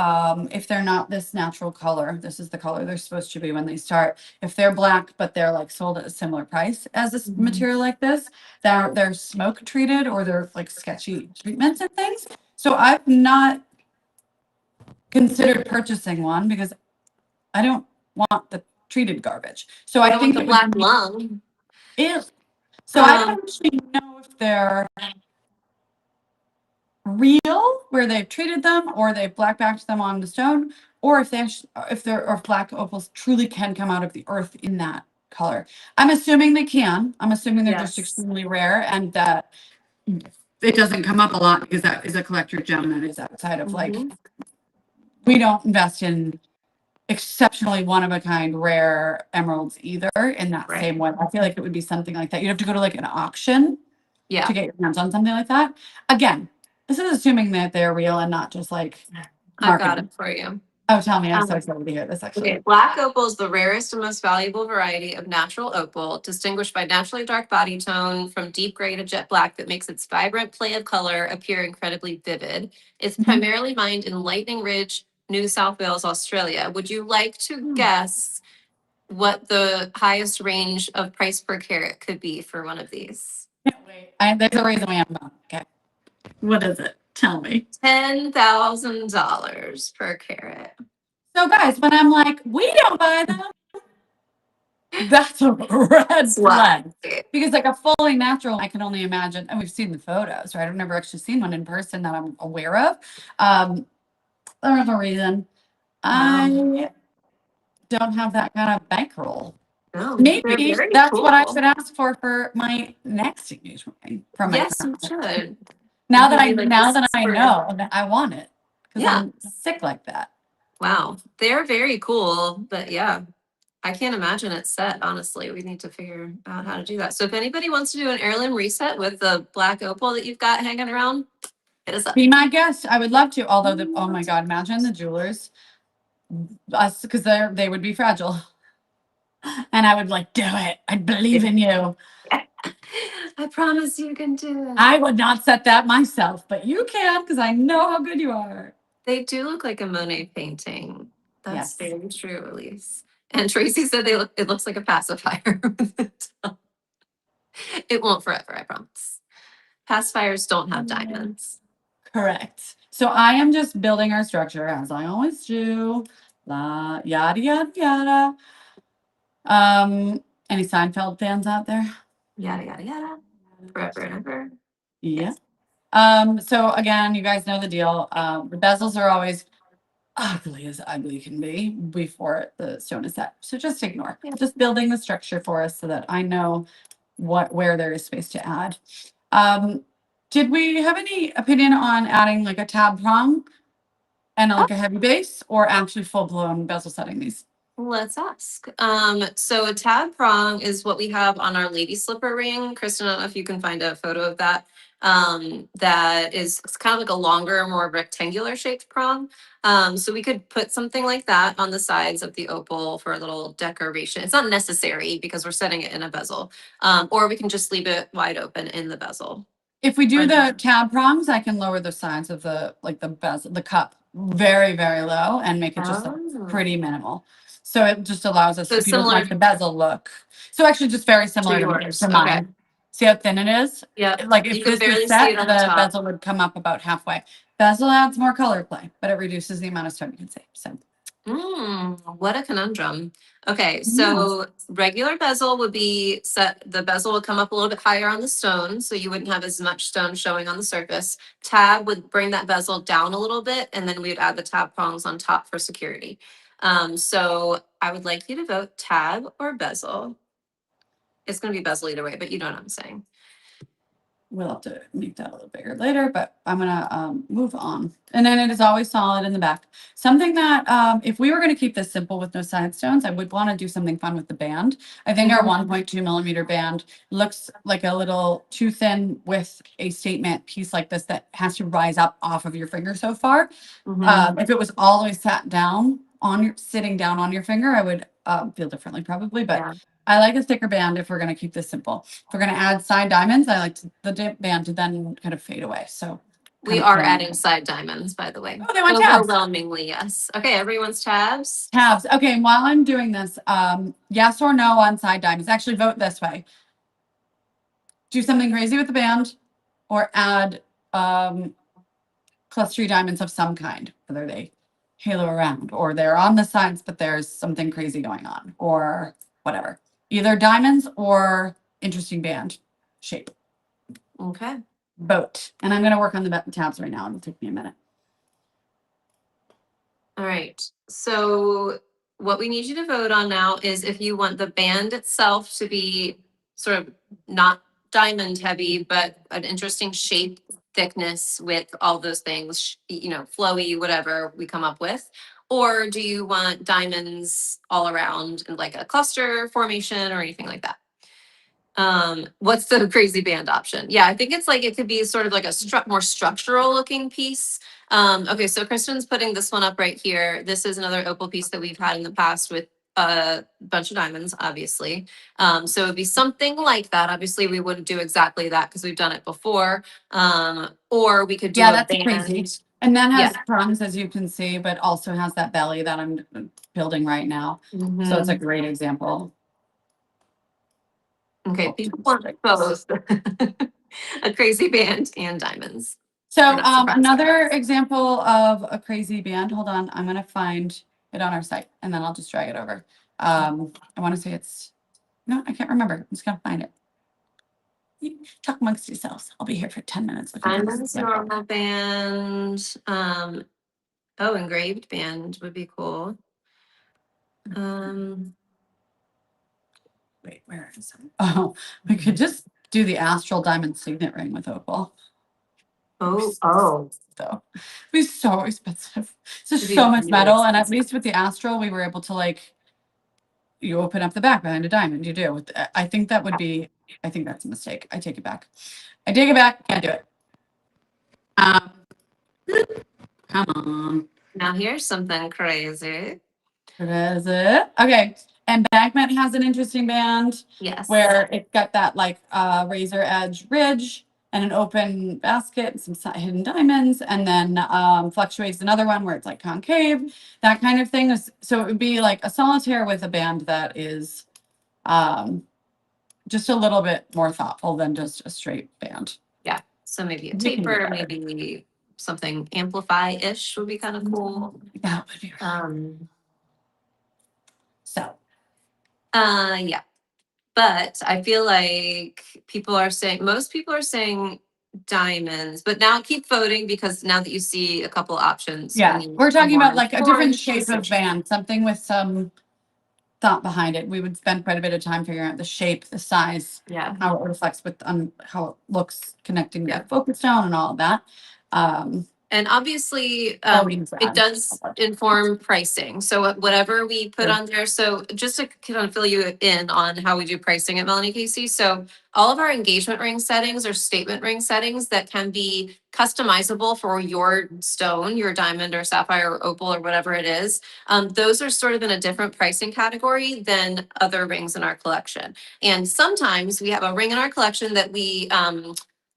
if they're not this natural color, this is the color they're supposed to be when they start. If they're black, but they're like sold at a similar price as this material like this, they're smoke treated or they're like sketchy treatments and things. So I've not considered purchasing one because I don't want the treated garbage. So I think the it black would be lung. ew. So I don't actually know if they're real, where they've treated them, or they've blackbacked them on the stone, or if black opals truly can come out of the earth in that color. I'm assuming they can. I'm assuming they're just Yes. extremely rare, and that it doesn't come up a lot because that is a collector gem that is outside of like we don't invest in exceptionally one of a kind rare emeralds either in that same way. I feel like it would be something like that. You'd have to go to like an auction to get your hands on something like that. Again, this is assuming that they're real and not just like I've got marketing. it for you. Oh, tell me, I'm so excited to hear this, actually. Okay, black opal is the rarest and most valuable variety of natural opal, distinguished by naturally dark body tone from deep gray to jet black that makes its vibrant play of color appear incredibly vivid. It's Mhm. primarily mined in Lightning Ridge, New South Wales, Australia. Would you like to guess what the highest range of price per carat could be for one of these? Wait, there's a reason we have them. Okay. What is it? Tell me. $10,000 per carat. So guys, when I'm like, we don't buy them, that's a red flag. Because like a fully natural, I can only imagine, and we've seen the photos, right? I've never actually seen one in person that I'm aware of. There's a reason I don't have that kind of bankroll. No, Maybe they're very that's what I cool. should ask for my next engagement ring from my Yes, you friend. should. Now that Maybe like now this that I for- know, that I want it because Yeah. I'm sick like that. Wow, they're very cool, but yeah, I can't imagine it set, honestly. We need to figure out how to do that. So if anybody wants to do an heirloom reset with the black opal that you've got hanging around, hit us up. Be my guest. I would love to. Although oh my god, imagine the jewelers, us, because they would be fragile, and I would like do it. I'd believe in you. I promise you can do it. I would not set that myself, but you can because I know how good you are. They do look like a Monet painting. That's Yes. very true, Elise. And Tracy said it looks like a pacifier. It won't forever, I promise. Pacifiers don't have diamonds. Correct. So I am just building our structure as I always do. La yada yada yada. Any Seinfeld fans out there? Yada yada yada. Forever and ever. Yeah. So again, you guys know the deal. The bezels are always ugly as ugly can be before the stone is set. So just ignore. Yeah. Just building the structure for us so that I know where there is space to add. Did we have any opinion on adding like a tab prong and like a heavy base, or actually full blown bezel setting these? Let's ask. So a tab prong is what we have on our lady slipper ring. Kristen, I don't know if you can find a photo of that. That is kind of like a longer, more rectangular shaped prong. So we could put something like that on the sides of the opal for a little decoration. It's not necessary because we're setting it in a bezel. Or we can just leave it wide open in the bezel. If we do the tab prongs, I can lower the size of the bezel, the cup very, very low and make it just pretty minimal. So it just allows us to people like the bezel look. So actually just very similar to mine. Okay. See how thin it is? Yeah. Like if this is set, the bezel would come up about halfway. Bezel adds more color play, but it reduces the amount of stone you can save. So what a conundrum. Okay, so regular bezel would be set, the bezel would come up a little bit higher on the stone, so you wouldn't have as much stone showing on the surface. Tab would bring that bezel down a little bit, and then we'd add the tab prongs on top for security. So I would like you to vote tab or bezel. It's going to be bezel either way, but you know what I'm saying. We'll have to make that a little bigger later, but I'm gonna move on. And then it is always solid in the back. Something that if we were gonna keep this simple with no side stones, I would want to do something fun with the band. I think our 1.2 millimeter band looks like a little too thin with a statement piece like this that has to rise up off of your finger so far. If it was all the way sat down on your sitting down on your finger, I would feel differently probably, but I like a thicker band if we're going to keep this simple. If we're going to add side diamonds, I like the band to then kind of fade away. So we are adding side diamonds, by the way. Oh, they want tabs. Overwhelmingly, yes. Okay, everyone's tabs. Tabs. Okay, while I'm doing this, yes or no on side diamonds. Actually, vote this way. Do something crazy with the band, or add clustery diamonds of some kind, whether they halo around or they're on the sides, but there's something crazy going on, or whatever. Either diamonds or interesting band shape. Okay. Vote. And I'm going to work on the tabs right now. It'll take me a minute. All right. So what we need you to vote on now is if you want the band itself to be sort of not diamond heavy, but an interesting shape, thickness, width, all those things, you know, flowy, whatever we come up with. Or do you want diamonds all around in like a cluster formation or anything like that? What's the crazy band option? Yeah, I think it's like, it could be sort of like a more structural looking piece. Okay, so Kristen's putting this one up right here. This is another opal piece that we've had in the past with a bunch of diamonds, obviously. So it'd be something like that. Obviously, we wouldn't do exactly that because we've done it before. Or we could do Yeah, a that's band. crazy. And that has Yeah. prongs, as you can see, but also has that belly that I'm building right now. So it's a great example. Okay, people want both. A crazy band and diamonds. So We're not surprised. another example of a crazy band. Hold on, I'm gonna find it on our site and then I'll just drag it over. I want to say it's no, I can't remember. I'm just gonna find it. You talk amongst yourselves. I'll be here for 10 minutes. Diamonds, normal band. Oh, engraved band would be cool. Wait, where is it? Oh, we could just do the astral diamond signet ring with opal. Oh, Though it'd be so expensive. It's just It'd be so much really metal, and at least with the astral, we were able to like you open up the back behind a diamond. You do. I think that would be. I think that's a mistake. I take it back. I take it back. Can't do it. Come on. Now here's something crazy. What is it? Okay. Embankment has an interesting band. Yes. Where it's got that like razor edge ridge and an open basket and some hidden diamonds, and then fluctuates another one where it's like concave, that kind of thing. So it would be like a solitaire with a band that is just a little bit more thoughtful than just a straight band. Yeah. So maybe a taper, maybe something amplify-ish would be kind of cool. That would be right. So. Yeah. But I feel like most people are saying diamonds, but now keep voting because now that you see a couple options. Yeah, we're talking about like a different shape of band, something with some thought behind it. We would spend quite a bit of time figuring out the shape, the size, how it reflects with how it looks connecting to the focus tone and all of that. And obviously, it does inform pricing. So whatever we put on there. So just to kind of fill you in on how we do pricing at Melanie Casey. So all of our engagement ring settings or statement ring settings that can be customizable for your stone, your diamond or sapphire or opal or whatever it is. Those are sort of in a different pricing category than other rings in our collection. And sometimes we have a ring in our collection that we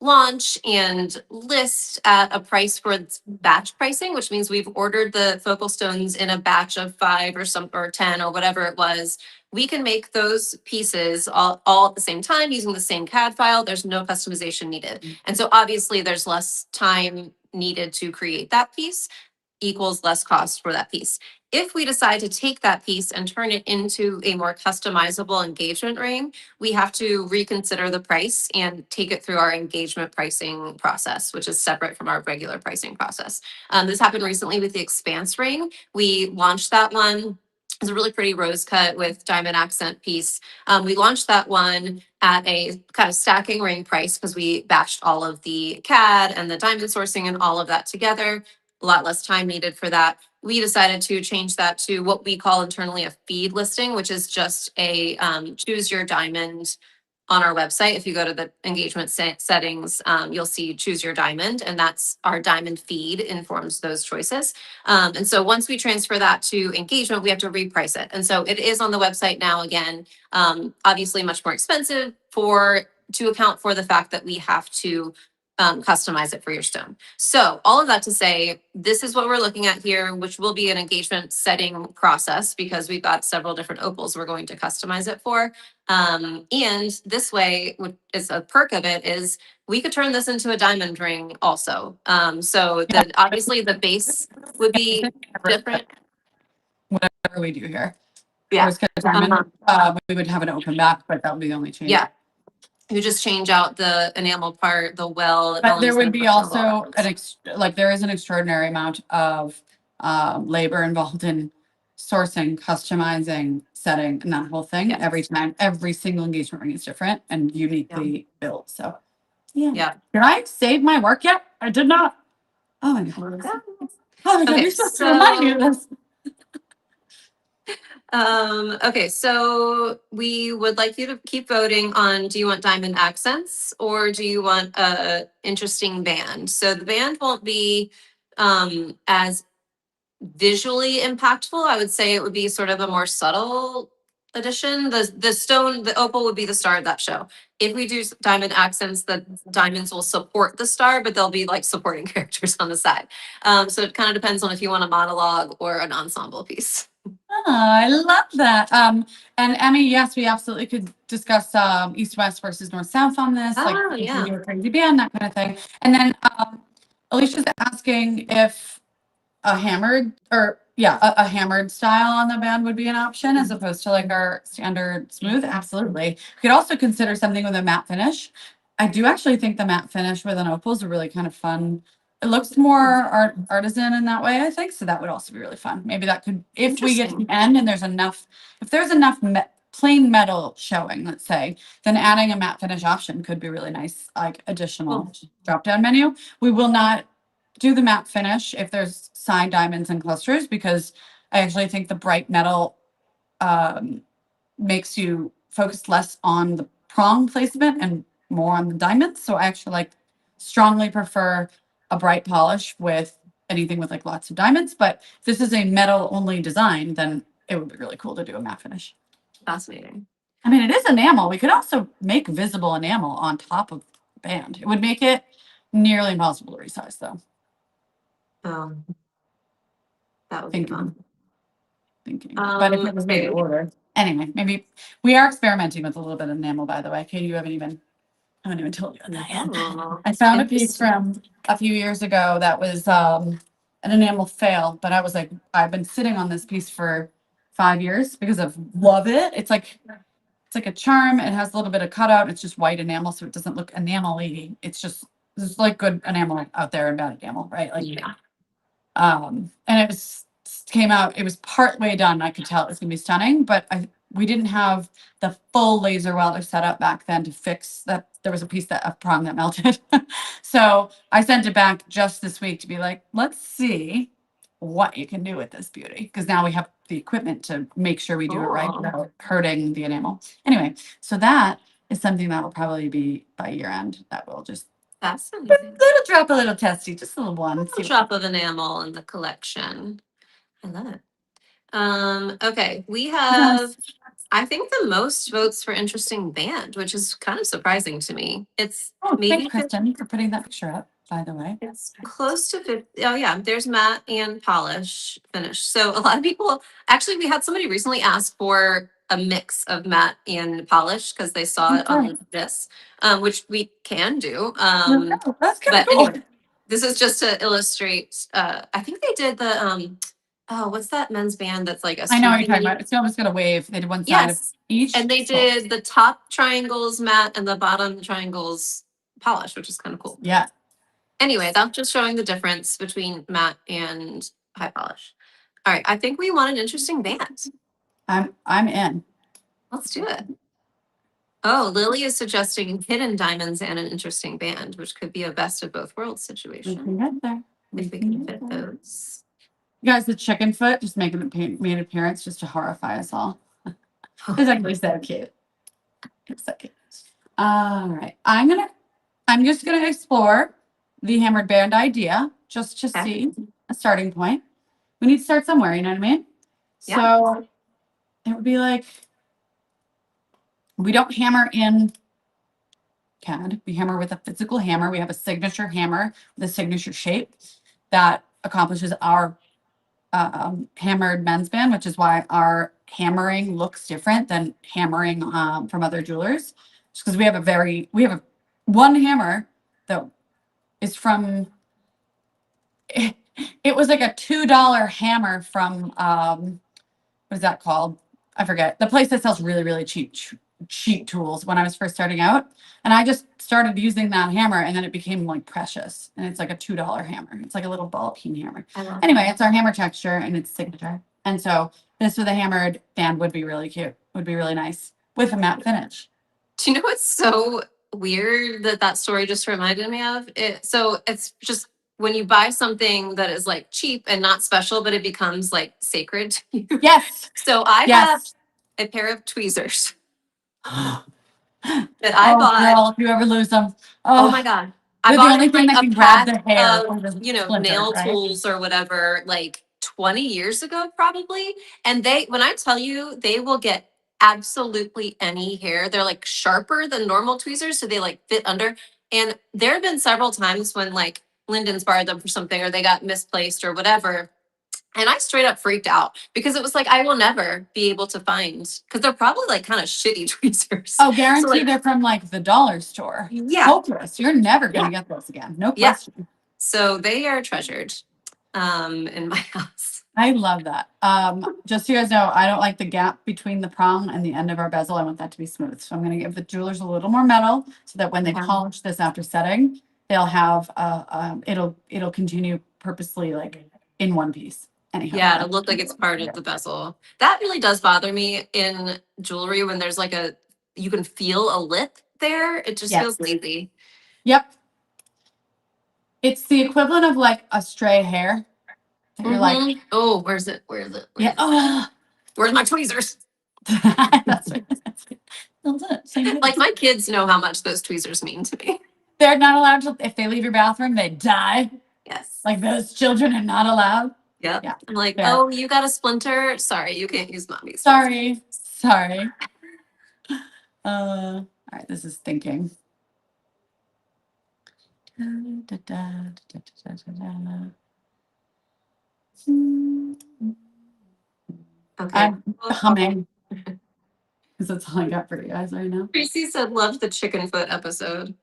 launch and list at a price for batch pricing, which means we've ordered the focal stones in a batch of 5 or 10 or whatever it was. We can make those pieces all at the same time using the same CAD file. There's no customization needed. And so obviously there's less time needed to create that piece equals less cost for that piece. If we decide to take that piece and turn it into a more customizable engagement ring, we have to reconsider the price and take it through our engagement pricing process, which is separate from our regular pricing process. This happened recently with the Expanse ring. We launched that one. It's a really pretty rose cut with diamond accent piece. We launched that one at a kind of stacking ring price because we batched all of the CAD and the diamond sourcing and all of that together. A lot less time needed for that. We decided to change that to what we call internally a feed listing, which is just a choose your diamond on our website. If you go to the engagement settings, you'll see choose your diamond, and that's our diamond feed informs those choices. And so once we transfer that to engagement, we have to reprice it. And so it is on the website now again, obviously much more expensive to account for the fact that we have to customize it for your stone. So all of that to say, this is what we're looking at here, which will be an engagement setting process because we've got several different opals we're going to customize it for. And this way, what is a perk of it is we could turn this into a diamond ring also. So obviously the base would be different. Whatever we do here. Yeah. Diamond, we would have an open back, but that would be the only change. Yeah. You just change out the enamel part, the well. But there would be also there is an extraordinary amount of labor involved in sourcing, customizing, setting, and that whole thing. Every time, every single engagement ring is different and uniquely built. So, yeah. Did I save my work yet? I did not. Oh my god. Oh my god, you're supposed to remind me of this. Okay, so we would like you to keep voting on, do you want diamond accents or do you want a interesting band? So the band won't be as visually impactful. I would say it would be sort of a more subtle addition. The opal would be the star of that show. If we do diamond accents, the diamonds will support the star, but they'll be like supporting characters on the side. So it kind of depends on if you want a monologue or an ensemble piece. Oh, I love that. And Emmy, yes, we absolutely could discuss East West versus North South on this, like Oh, you yeah. can do a crazy band, that kind of thing. And then Alicia's asking if a hammered or yeah, a hammered style on the band would be an option as opposed to like our standard smooth. Absolutely. We could also consider something with a matte finish. I do actually think the matte finish with an opal is a really kind of fun. It looks more artisan in that way, I think. So that would also be really fun. Maybe that could, if we get to the end and there's enough, if there's enough plain metal showing, let's say, then adding a matte finish option could be really nice, like additional drop down menu. We will not do the matte finish if there's side diamonds and clusters because I actually think the bright metal makes you focus less on the prong placement and more on the diamonds. So I actually like strongly prefer a bright polish with anything with like lots of diamonds. But if this is a metal only design, then it would be really cool to do a matte finish. Fascinating. I mean, it is enamel. We could also make visible enamel on top of the band. It would make it nearly impossible to resize though. That would be fun. Thinking. But if it was made to order. Anyway, maybe we are experimenting with a little bit of enamel, by the way. Katie, I haven't even told you that yet. I found a piece from a few years ago that was an enamel fail, but I was like, I've been sitting on this piece for 5 years because I love it. It's like a charm. It has a little bit of cutout. It's just white enamel, so it doesn't look enamel-y. It's just there's like good enamel out there and bad enamel, right? Like Yeah. And it was came out, it was part way done. I could tell it was gonna be stunning, but we didn't have the full laser welder set up back then to fix that. There was a prong that melted. So I sent it back just this week to be like, let's see what you can do with this beauty. Because now we have the equipment to make sure we do it right without hurting the enamel. Anyway, so that is something that will probably be by year end. That will just Fascinating. drop a little testy, just a little one. A drop of enamel in the collection. I love it. Okay, we have, I think, the most votes for interesting band, which is kind of surprising to me. It's maybe thanks, Kristen, for putting that picture up, by the way. it's close to 50. Oh yeah, there's matte and polish finish. So a lot of people, actually, we had somebody recently ask for a mix of matte and polish because they saw it on this, which we can do. That's kind But of cool. anyway, this is just to illustrate. I think they did the oh, what's that men's band that's like a I know what you're swoopy- talking about. It's almost gonna wave. They did one side of Yes. each. And they did the top triangles matte and the bottom triangles polish, which is kind of cool. Yeah. Anyway, that's just showing the difference between matte and high polish. All right, I think we want an interesting band. I'm in. Let's do it. Oh, Lily is suggesting hidden diamonds and an interesting band, which could be a best of both worlds We situation. can get there. If we can fit those. You guys, the chicken foot just made an appearance just to horrify us all. It's actually so cute. It's so cute. All right. I'm just gonna explore the hammered band idea just to see a starting point. We need to start somewhere, you know what I mean? Yeah. So it would be like we don't hammer in CAD. We hammer with a physical hammer. We have a signature hammer with a signature shape that accomplishes our hammered men's band, which is why our hammering looks different than hammering from other jewelers. Just because we have one hammer that is from it was like a $2 hammer from what is that called? I forget. The place that sells really, really cheap tools when I was first starting out. And I just started using that hammer and then it became like precious. And it's like a $2 hammer. It's like a little ball peen hammer. Anyway, it's our hammer texture and it's signature. And so this with a hammered band would be really cute. Would be really nice with a matte finish. Do you know what's so weird that story just reminded me of? So it's just when you buy something that is like cheap and not special, but it becomes like sacred to you. Yes. So I have Yes. a pair of tweezers Oh, that I bought. girl, if you ever lose them. Oh my God. I They're the bought only it thing like that a can grab pack the hair or of, the you know, splinter, nail right? tools or whatever, like 20 years ago, probably. And they, when I tell you, they will get absolutely any hair. They're like sharper than normal tweezers. So they like fit under. And there have been several times when like Lyndon's borrowed them for something or they got misplaced or whatever. And I straight up freaked out because it was like, I will never be able to find, because they're probably like kind of shitty tweezers. Oh, So guaranteed like, they're from like the dollar store. yeah, Hopeless. You're never yeah, gonna get those again. No yeah. question. So they are treasured in my house. I love that. Just so you guys know, I don't like the gap between the prong and the end of our bezel. I want that to be smooth. So I'm gonna give the jewelers a little more metal so that when they Okay. polish this after setting, they'll have it'll continue purposely like in one piece. Anyhow. Yeah, it'll look like it's part of the bezel. That really does bother me in jewelry when there's like a, you can feel a lip there. It just Yes. feels lazy. Yep. It's the equivalent of like a stray hair. That you're like, Oh, where's it? Where is it? Where yeah. is it? Oh. Where's my tweezers? That's right. That's it. Same Like difference. my kids know how much those tweezers mean to me. They're not allowed to, if they leave your bathroom, they die. Yes. Like those children are not allowed. Yep. Yeah. I'm like, Fair. oh, you got a splinter? Sorry, you can't use mommy's. Sorry. All right, this is thinking. Okay. I'm humming because that's all I got for you guys right now. Tracy said loved the chicken foot episode.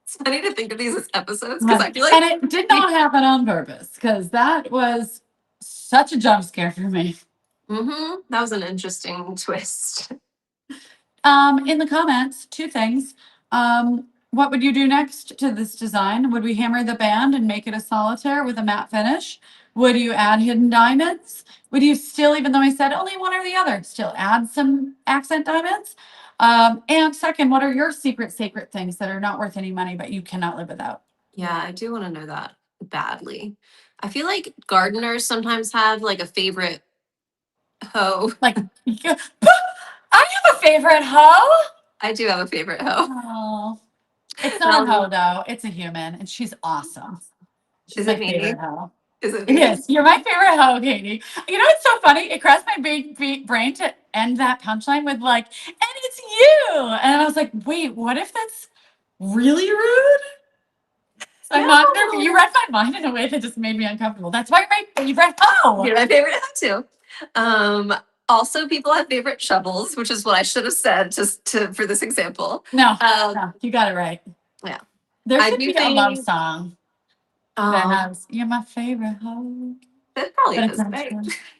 It's funny to think of these as episodes because I feel like, and it did not happen on purpose because that was such a jump scare for me. that was an interesting twist. In the comments, two things. What would you do next to this design? Would we hammer the band and make it a solitaire with a matte finish? Would you add hidden diamonds? Would you still, even though I said only one or the other, still add some accent diamonds? And second, what are your secret things that are not worth any money, but you cannot live without? Yeah, I do want to know that badly. I feel like gardeners sometimes have like a favorite hoe. Like, I have a favorite hoe. I do have a favorite hoe. Oh, it's not a hoe though. It's a human, and she's awesome. She's Is my it me? favorite hoe. Is it me? Yes, you're my favorite hoe, Katie. You know, it's so funny. It crossed my brain to end that punchline with like, and it's you. And I was like, wait, what if that's really rude? So I'm not gonna, you read my mind in a way that just made me uncomfortable. That's why you're my favorite hoe. You're my favorite hoe too. Also, people have favorite shovels, which is what I should have said just for this example. No, you got it right. Yeah. There I should do be a love think- song that has, you're my favorite hoe. That probably But is, it's right?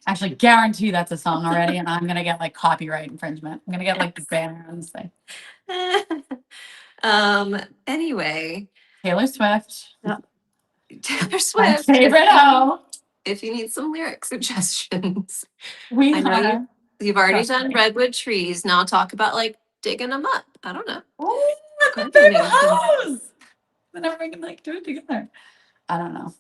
actually guarantee that's a song already, and I'm gonna get like copyright infringement. I'm gonna get like the banner on this thing. Anyway. Taylor Swift. Taylor My Swift. favorite hoe. If you need some lyric suggestions. We I know have. you've already Trust done me. redwood trees. Now talk about like digging them up. I don't know. Ooh, the Gardening. big hoes. Whenever we can like do it together. I don't know.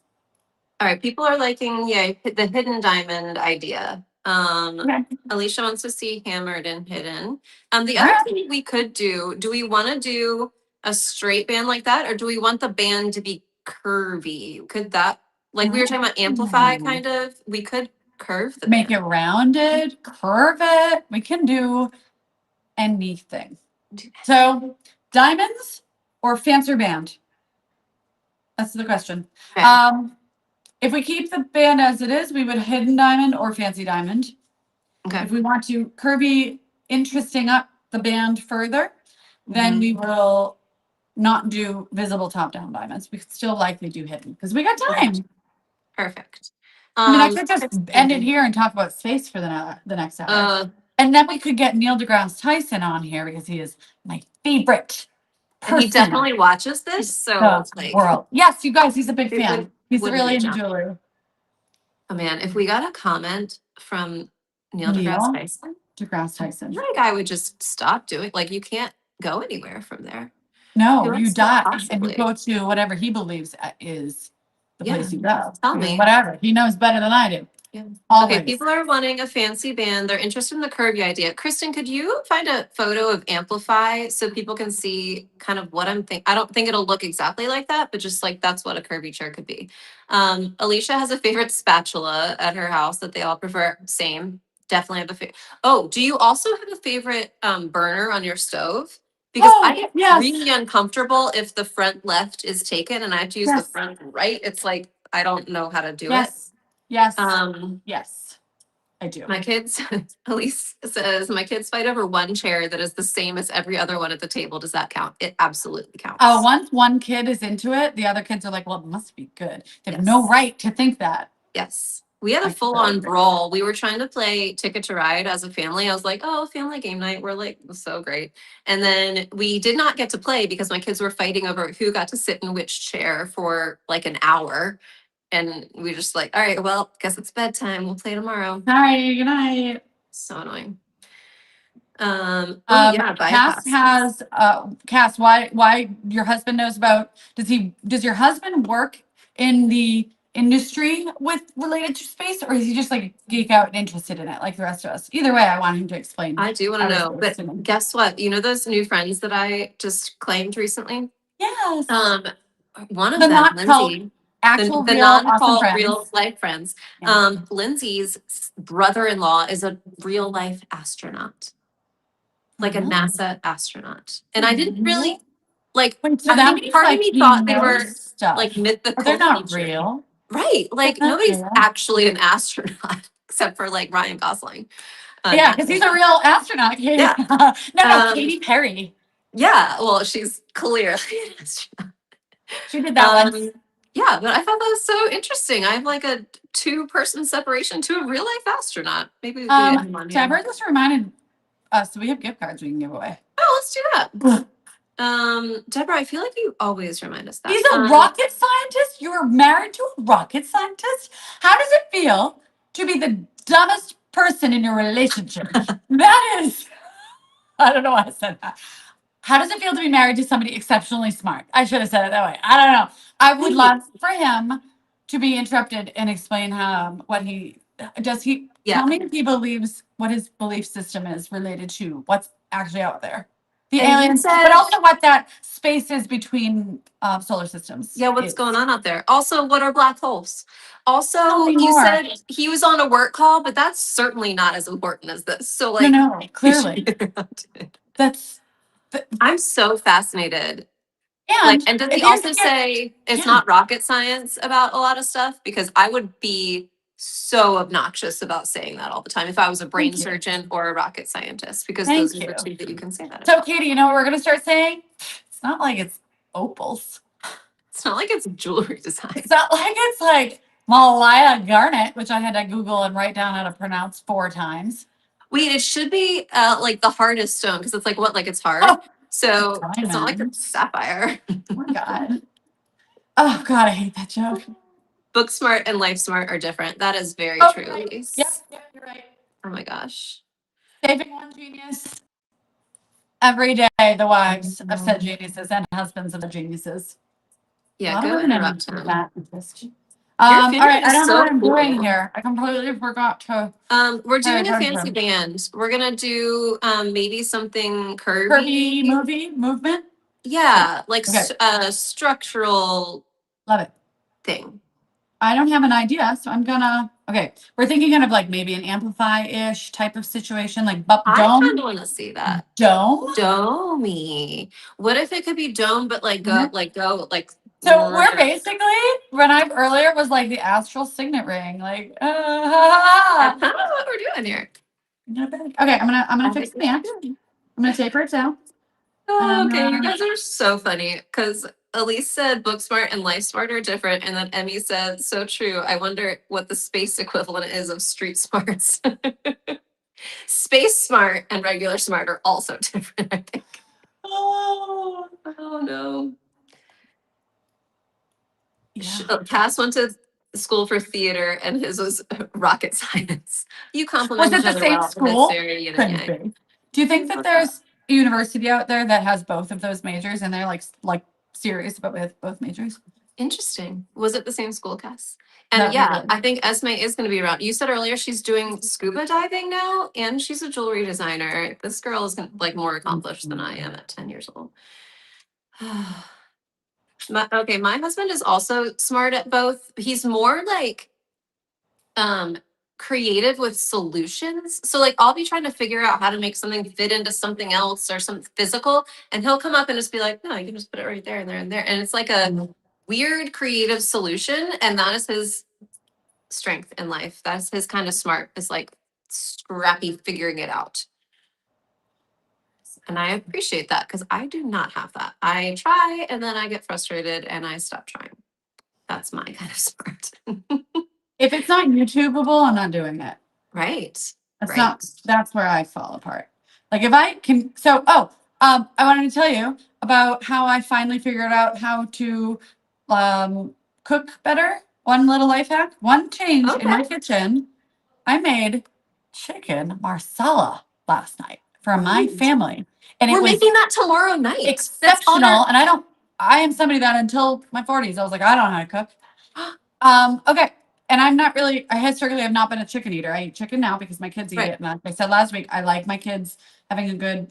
All right, people are liking, the hidden diamond idea. Okay. Alicia wants to see hammered and hidden. The All other right. thing we could do we want to do a straight band like that, or do we want the band to be curvy? Could that, like we were talking about amplify kind of, we could curve the Make band. it rounded, curve it. We can do anything. So diamonds or fancier band? That's the question. Okay. If we keep the band as it is, we would hidden diamond or fancy diamond. Okay. If we want to curvy, interesting up the band further, then we will not do visible top down diamonds. We could still likely do hidden because we got time. Perfect. I mean, I could just end it here and talk about space for the next hour. And then we could get Neil deGrasse Tyson on here because he is my favorite person. He definitely watches this, so the like world. Yes, you guys, he's a big it fan. He's wouldn't really be into John. jewelry. Oh man, if we got a comment from Neil Neil deGrasse Tyson, deGrasse Tyson. I think I would just stop doing, like you can't go anywhere from there. No, Who you else could die and you possibly? go to whatever he believes is the place Yeah, you go. tell Because me. whatever, he knows better than I do. Yeah. Okay, Always. people are wanting a fancy band. They're interested in the curvy idea. Kristen, could you find a photo of Amplify so people can see kind of what I'm thinking? I don't think it'll look exactly like that, but just like that's what a curvy chair could be. Alicia has a favorite spatula at her house that they all prefer. Same. Definitely have a favorite. Oh, do you also have a favorite burner on your stove? Because I Oh, get yes, really uncomfortable if the front left is taken and I have to use the yes, front right. It's like I don't know how to do it. yes, yes, Um, yes, I do. my kids, Elise says, my kids fight over one chair that is the same as every other one at the table. Does that count? It absolutely counts. Once one kid is into it, the other kids are like, well, it must be good. They have Yes. no right to think that. Yes. We had a I full on totally agree. brawl. We were trying to play Ticket to Ride as a family. I was like, oh, family game night. We're like, so great. And then we did not get to play because my kids were fighting over who got to sit in which chair for like an hour. And we just like, all right, well, guess it's bedtime. We'll play tomorrow. Sorry, good night. So annoying. Oh yeah, Cass bypass. has Cass, why your husband knows about does your husband work in the industry with related to space, or is he just like geek out and interested in it like the rest of us? Either way, I want him to explain. I do want to how know, this but works. guess what? You know those new friends that I just claimed recently? Yes. One of The them, not cult, Lindsay, actual the real awesome non-cult real friends. life friends. Yeah. Lindsay's brother-in-law is a real life astronaut, like a Oh. NASA astronaut. And I didn't really like, Wait, so I that think means part of like me he thought they knows were stuff. like But mythical they're not creatures. real. Right. Like They're not nobody's real. actually an astronaut except for like Ryan Gosling. Yeah, because he's a real astronaut. Yeah. No, Katy Perry. Yeah, well, she's clearly an astronaut. She did that once. Yeah, but I thought that was so interesting. I have like a two-person separation to a real life astronaut. Maybe we could get him on here. Deborah just reminded us we have gift cards we can give away. Oh, let's do that. Deborah, I feel like you always remind us that. He's a rocket scientist. You are married to a rocket scientist. How does it feel to be the dumbest person in your relationship? That is, I don't know why I said that. How does it feel to be married to somebody exceptionally smart? I should have said it that way. I don't know. I would love for him to be interrupted and explain what he does. Tell me if he believes what his belief system is related to what's actually out there, the And he aliens, said- but also what that space is between solar systems. Yeah, what's going on out there? Also, what are black holes? Also, Tell me he more. said he was on a work call, but that's certainly not as important as this. So, like, No, clearly. That's I'm so fascinated. and And does if he you also get- say it's Yeah. not rocket science about a lot of stuff? Because I would be so obnoxious about saying that all the time if I was a brain Thank you. surgeon or a rocket scientist, because Thank those are the you. two that you can say that So, about. Katie, you know what we're gonna start saying? It's not like it's opals. It's not like it's jewelry design. It's not like it's like Malaya garnet, which I had to Google and write down how to pronounce 4 times. Wait, it should be like the hardest stone because it's like what? Like it's hard. Oh, So it's not like a diamond. sapphire. Oh my God. Oh God, I hate that joke. Book smart and life smart are different. That is very Oh, true, right. Elise. Yep, you're right. Oh my gosh. Saving one genius. Every day, the wives of said geniuses and husbands of the geniuses. Yeah, go interrupt him. All Your right, family I is don't know so what I'm doing cool. here. I completely forgot to. We're doing a Sorry, fancy band. We're gonna do maybe something Kirby movement. Yeah, like Okay. a structural Love it. thing. I don't have an idea, so I'm gonna. Okay, we're thinking kind of like maybe an amplify-ish type of situation, like I kind dome. of want to see that. Dome. Domey. What if it could be dome, but like go. So we're basically when I earlier was like the astral signet ring, like. That's kind of what we're doing here. Okay, I'm gonna fix the match. I'm gonna taper it down. Oh, okay, you guys are so funny because Elise said book smart and life smart are different, and then Emmy said so true. I wonder what the space equivalent is of street smarts. Space smart and regular smart are also different, I think. Oh no. Yeah. Cass went to school for theater, and his was rocket science. You compliment Was it each the other same well, and it's school? very yin and yang. Couldn't be. Do you think that there's a university out there that has both of those majors, and they're like serious about with both majors. Interesting. Was it the same school, Cass? And That'd be yeah, good. I think Esme is going to be around. You said earlier she's doing scuba diving now, and she's a jewelry designer. This girl is like more accomplished than I am at 10 years old. Okay, my husband is also smart at both. He's more like creative with solutions. So like I'll be trying to figure out how to make something fit into something else or something physical, and he'll come up and just be like, no, you can just put it right there and there and there. And it's like a weird creative solution, and that is his strength in life. That's his kind of smart, is like scrappy figuring it out. And I appreciate that because I do not have that. I try and then I get frustrated and I stop trying. That's my kind of smart. If it's not YouTubeable, I'm not doing it. Right. That's Right. that's where I fall apart. Like if I can, I wanted to tell you about how I finally figured out how to cook better. One little life hack, one change in my kitchen. I made chicken marsala last night for my family. And We're it was making that tomorrow night. That's exceptional. And I am somebody that until my 40s, I was like, I don't know how to cook. Okay. And I'm not really, I historically have not been a chicken eater. I eat chicken now because my kids eat Right. it. And like I said last week, I like my kids having a good,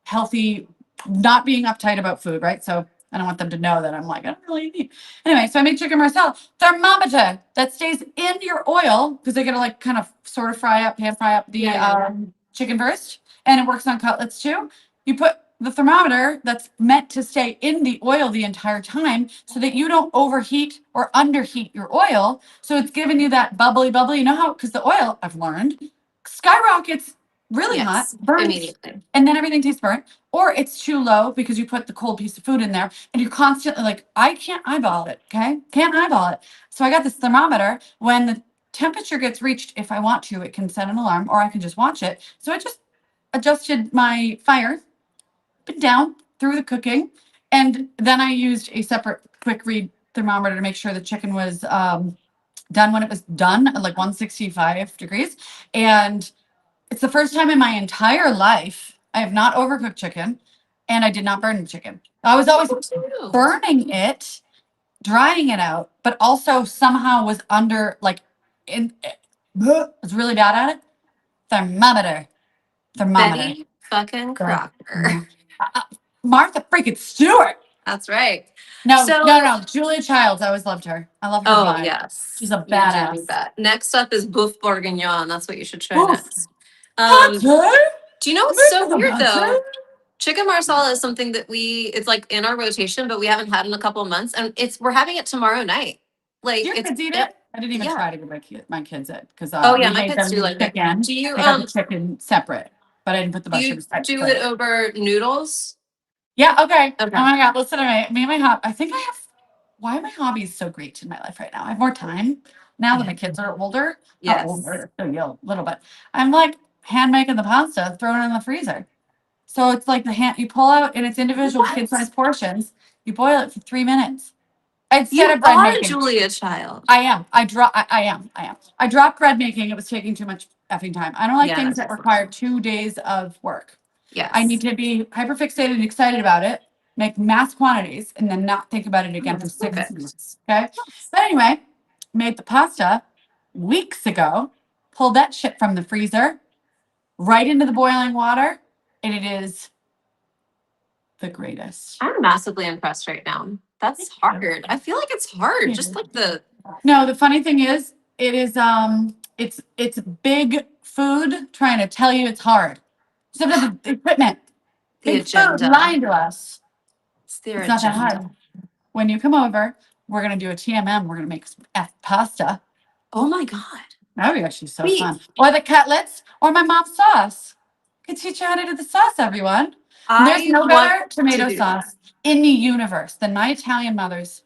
healthy, not being uptight about food, right? So I don't want them to know that I'm like, I don't really eat. Anyway, so I made chicken marsala thermometer that stays in your oil because they gotta like kind of sort of pan fry up the chicken first. And it works on cutlets too. You put the thermometer that's meant to stay in the oil the entire time so that you don't overheat or underheat your oil. So it's giving you that bubbly. You know how, because the oil, I've learned, skyrockets really hot, burns, immediately. and then everything tastes burnt. Or it's too low because you put the cold piece of food in there and you're constantly like, I can't eyeball it, okay? Can't eyeball it. So I got this thermometer. When the temperature gets reached, if I want to, it can set an alarm or I can just watch it. So I just adjusted my fire up and down through the cooking. And then I used a separate quick read thermometer to make sure the chicken was done when it was done at like 165 degrees. And it's the first time in my entire life I have not overcooked chicken and I did not burn the chicken. I was always burning it, drying it out, but also somehow was under like was really bad at it. Thermometer. Betty fucking Crocker. Martha freaking Stewart. That's right. No, So- no. Julia Childs. I always loved her. I love her. Oh, vibe. yes. She's a You do badass. that. Next up is Bouffe Bourguignon. That's what you should try Oof. next. Do Butter? you know what's so With weird the though? butter? Chicken marsala is something that it's like in our rotation, but we haven't had in a couple of months, and we're having it tomorrow night. Like, Do your it's kids eat it? I didn't even yeah. try to give my kids it because Oh yeah, we my made kids them do like that. chicken. Do you They got the chicken separate, but I didn't put the do you mushrooms. do it over noodles? Yeah. Okay. Okay. Oh my God. Listen to me and my hobby. I think I have. Why are my hobbies so great in my life right now? I have more time now that my kids are older. Not Yes. older, still young, little bit. I'm like hand making the pasta, throwing it in the freezer. So it's like you pull out and it's individual kid-sized portions. You boil it for 3 minutes. Instead of bread are making. Julia Child. I am. I am. I dropped bread making. It was taking too much effing time. I don't like Yeah, things that require 2 days of work. Yes. I need to be hyperfixated and excited about it, make mass quantities, and then not think about it again for 6 months. Okay. But anyway, made the pasta weeks ago, pulled that shit from the freezer right into the boiling water, and it is the greatest. I'm massively impressed right now. That's hard. I feel like it's hard. Just like No, the funny thing is, it is it's big food trying to tell you it's hard. Some of the equipment, the big agenda. food lying to us. It's their It's not that agenda. hard. When you come over, we're gonna do a TMM. We're gonna make some pasta. Oh my God. That would be actually so Wait. fun. Or the cutlets, or my mom's sauce. I can teach you how to do the sauce, everyone. There's no better tomato sauce in the universe than my Italian mother's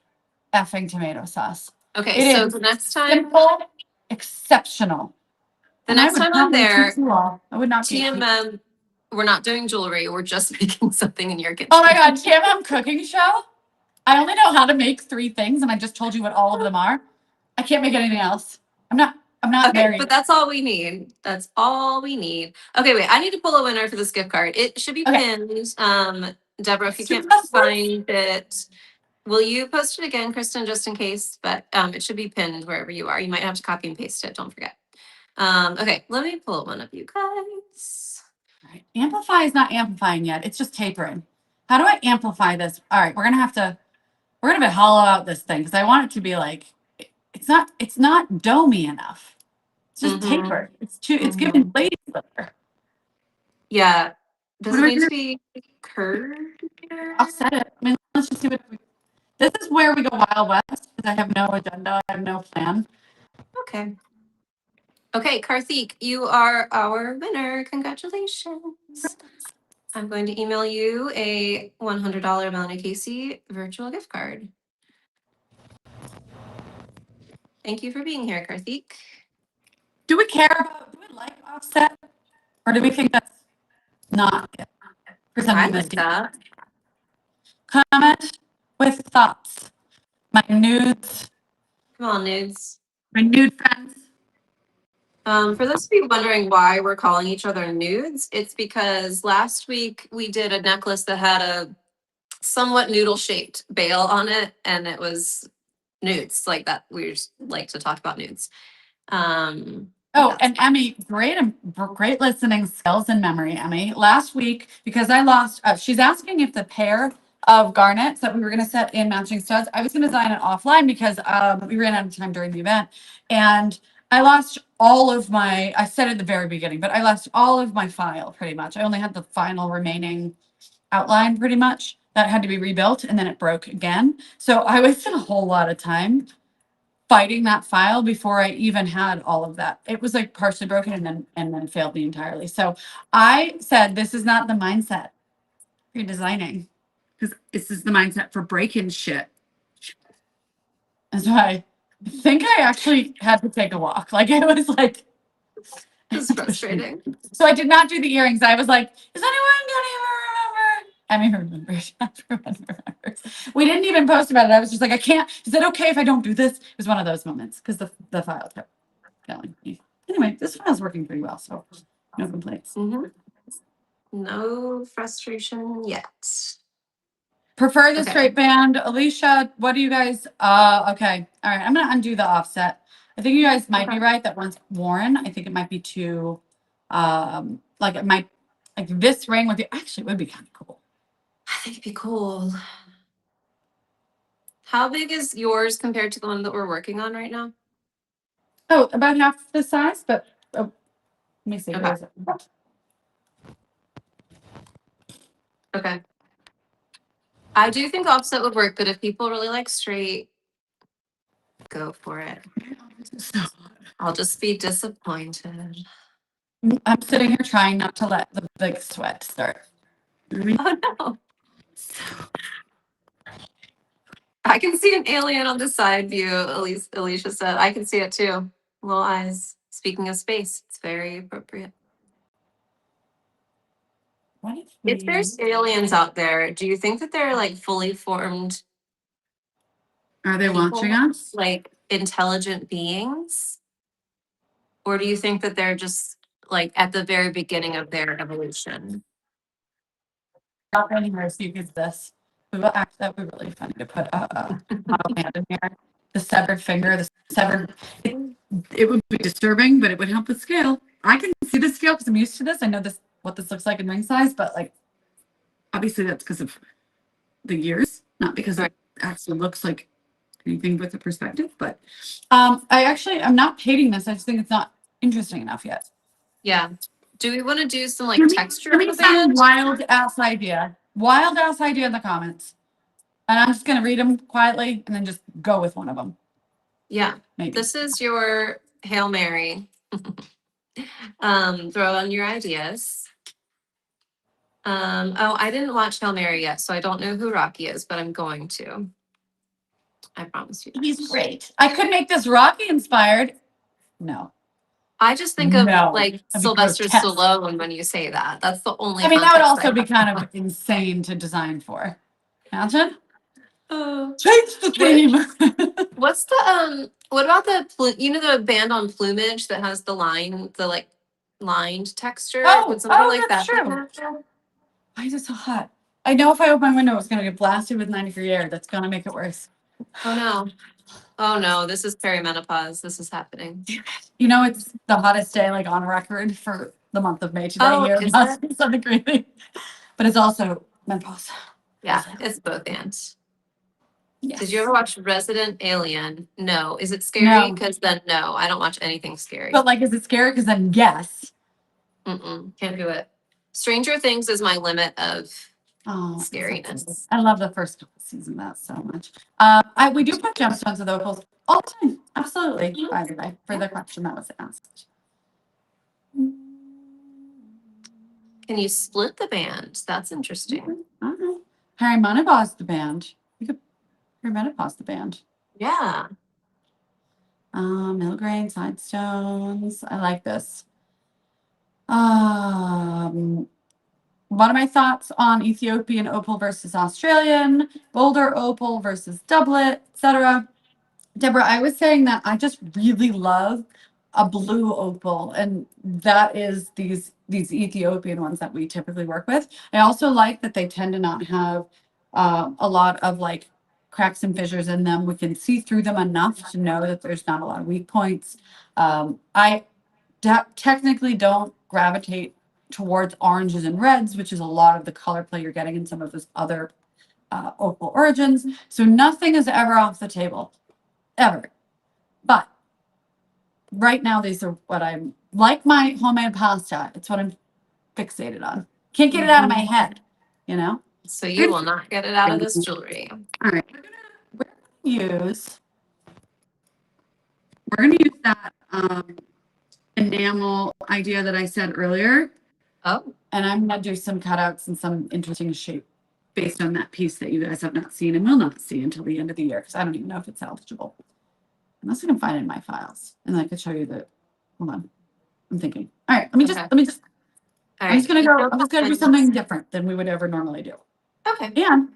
effing tomato sauce. Okay, so the next time, simple, exceptional. the next time I'm there, I would not be. TMM, we're not doing jewelry. We're just making something in your kitchen. Oh my God, TMM cooking show. I only know how to make 3 things, and I just told you what all of them are. I can't make anything else. I'm not. I'm not Okay, married. but that's all we need. That's all we need. Okay, wait, I need to pull a winner for this gift card. It should be Okay. pinned. Deborah, if you can't Super find it, will you post it again, Kristen, just in case? But it should be pinned wherever you are. You might have to copy and paste it. Don't forget. Okay, let me pull one up, you guys. All right. Amplify is not amplifying yet. It's just tapering. How do I amplify this? All right, we're gonna hollow out this thing because I want it to be like it's not domey enough. It's just Mhm. tapered. It's giving lady slipper. Yeah. Does What it do I need do? to be curved here? I'll set it. I mean, let's just see what this is where we go Wild West because I have no agenda. I have no plan. Okay. Okay, Karthik, you are our winner. Congratulations. I'm going to email you a $100 Melanie Casey virtual gift card. Thank you for being here, Karthik. Do we like offset? Or do we think that's not it? For some I of like that. Comment with thoughts. My nudes, Come on, nudes. my nude friends. For those of you wondering why we're calling each other nudes, it's because last week we did a necklace that had a somewhat noodle shaped bail on it, and it was nudes like that. We just like to talk about nudes. Oh, and Emmy, great listening skills and memory, Emmy. Last week, because I lost, she's asking if the pair of garnets that we were going to set in matching studs, I was going to design it offline because we ran out of time during the event. And I lost all of I said at the very beginning, but I lost all of my file pretty much. I only had the final remaining outline pretty much that had to be rebuilt and then it broke again. So I wasted a whole lot of time fighting that file before I even had all of that. It was like partially broken and then failed me entirely. So I said, this is not the mindset for designing because this is the mindset for breaking shit. And so I think I actually had to take a walk. Like it was like It's frustrating. So I did not do the earrings. I was like, is anyone gonna even remember? I mean, remembers. We didn't even post about it. I was just like, I can't. Is it okay if I don't do this? It was one of those moments because the file kept telling me. Anyway, this file's working pretty well, so no complaints. No frustration yet. Prefer the Okay. straight band. Alicia, what do you guys? Okay. All right. I'm gonna undo the offset. I think you guys might be right that once worn, I think it might be too, like it might, like this ring with the actually would be kind of cool. I think it'd be cool. How big is yours compared to the one that we're working on right now? Oh, about half the size, but let me see. Okay. Where is it? Okay. I do think offset would work, but if people really like straight, go for it. I'll just be disappointed. I'm sitting here trying not to let the big sweat start. Oh no. I can see an alien on the side view, Alicia said. I can see it too. Little eyes. Speaking of space, it's very appropriate. What If there's aliens out there, do you think that they're like fully formed Are they people, watching us? like intelligent beings? Or do you think that they're just like at the very beginning of their evolution? Not anywhere, so you get this. We will act that would be really funny to put a model hand in here. The severed finger, the severed. It would be disturbing, but it would help with scale. I can see the scale because I'm used to this. I know what this looks like in ring size, but like obviously that's because of the years, not because it actually looks like anything with the perspective. But I'm not hating this. I just think it's not interesting enough yet. Yeah. Do we want to do some like Give me texture on the some band? wild ass idea in the comments, and I'm just gonna read them quietly and then just go with one of them. Yeah. Maybe. This is your Hail Mary. Throw on your ideas. Oh, I didn't watch Hail Mary yet, so I don't know who Rocky is, but I'm going to. I promise you. He's great. I could make this Rocky inspired. No. I just think of No, like that'd be Sylvester grotesque. Stallone when you say that. That's the only. I mean, that would context also I be have. kind of insane to design for. Imagine. Uh, Change the theme. What's the What about the band on plumage that has the line, the like lined texture? Would something like that's that be true. natural? Why is it so hot? I know if I open my window, it's gonna get blasted with 90-degree air. That's gonna make it worse. Oh no. Oh no, this is perimenopause. This is happening. You know, it's the hottest day like on record for the month of May today Oh, here. is Not it? something crazy, but it's also menopause. Yeah, it's both ends. Yes. Did you ever watch Resident Alien? No. Is it scary? No. Because then no, I don't watch anything scary. But like, is it scary? Because then yes. Can't do it. Stranger Things is my limit of Oh, scariness. I love the first couple season of that so much. We do put gemstones with opals all the time. Absolutely. By the way, for the question that was asked. Can you split the band? That's interesting. Perimenopause the band. We could perimenopause the band. Yeah. Middle grain, side stones. I like this. What are my thoughts on Ethiopian opal versus Australian, Boulder opal versus doublet, etc.? Deborah, I was saying that I just really love a blue opal, and that is these Ethiopian ones that we typically work with. I also like that they tend to not have a lot of like cracks and fissures in them. We can see through them enough to know that there's not a lot of weak points. I technically don't gravitate towards oranges and reds, which is a lot of the color play you're getting in some of those other opal origins. So nothing is ever off the table, ever. But right now, these are what I'm like my homemade pasta. It's what I'm fixated on. Can't get it out of my head, you know? So you will not get it out of this jewelry. All right. We're gonna use that enamel idea that I said earlier. Oh. And I'm gonna do some cutouts and some interesting shape based on that piece that you guys have not seen and will not see until the end of the year, because I don't even know if it's salvageable. Unless I can find it in my files. And I could show you the, hold on. I'm thinking. All right, let me just All I'm right. just gonna do something different than we would ever normally do. Okay. And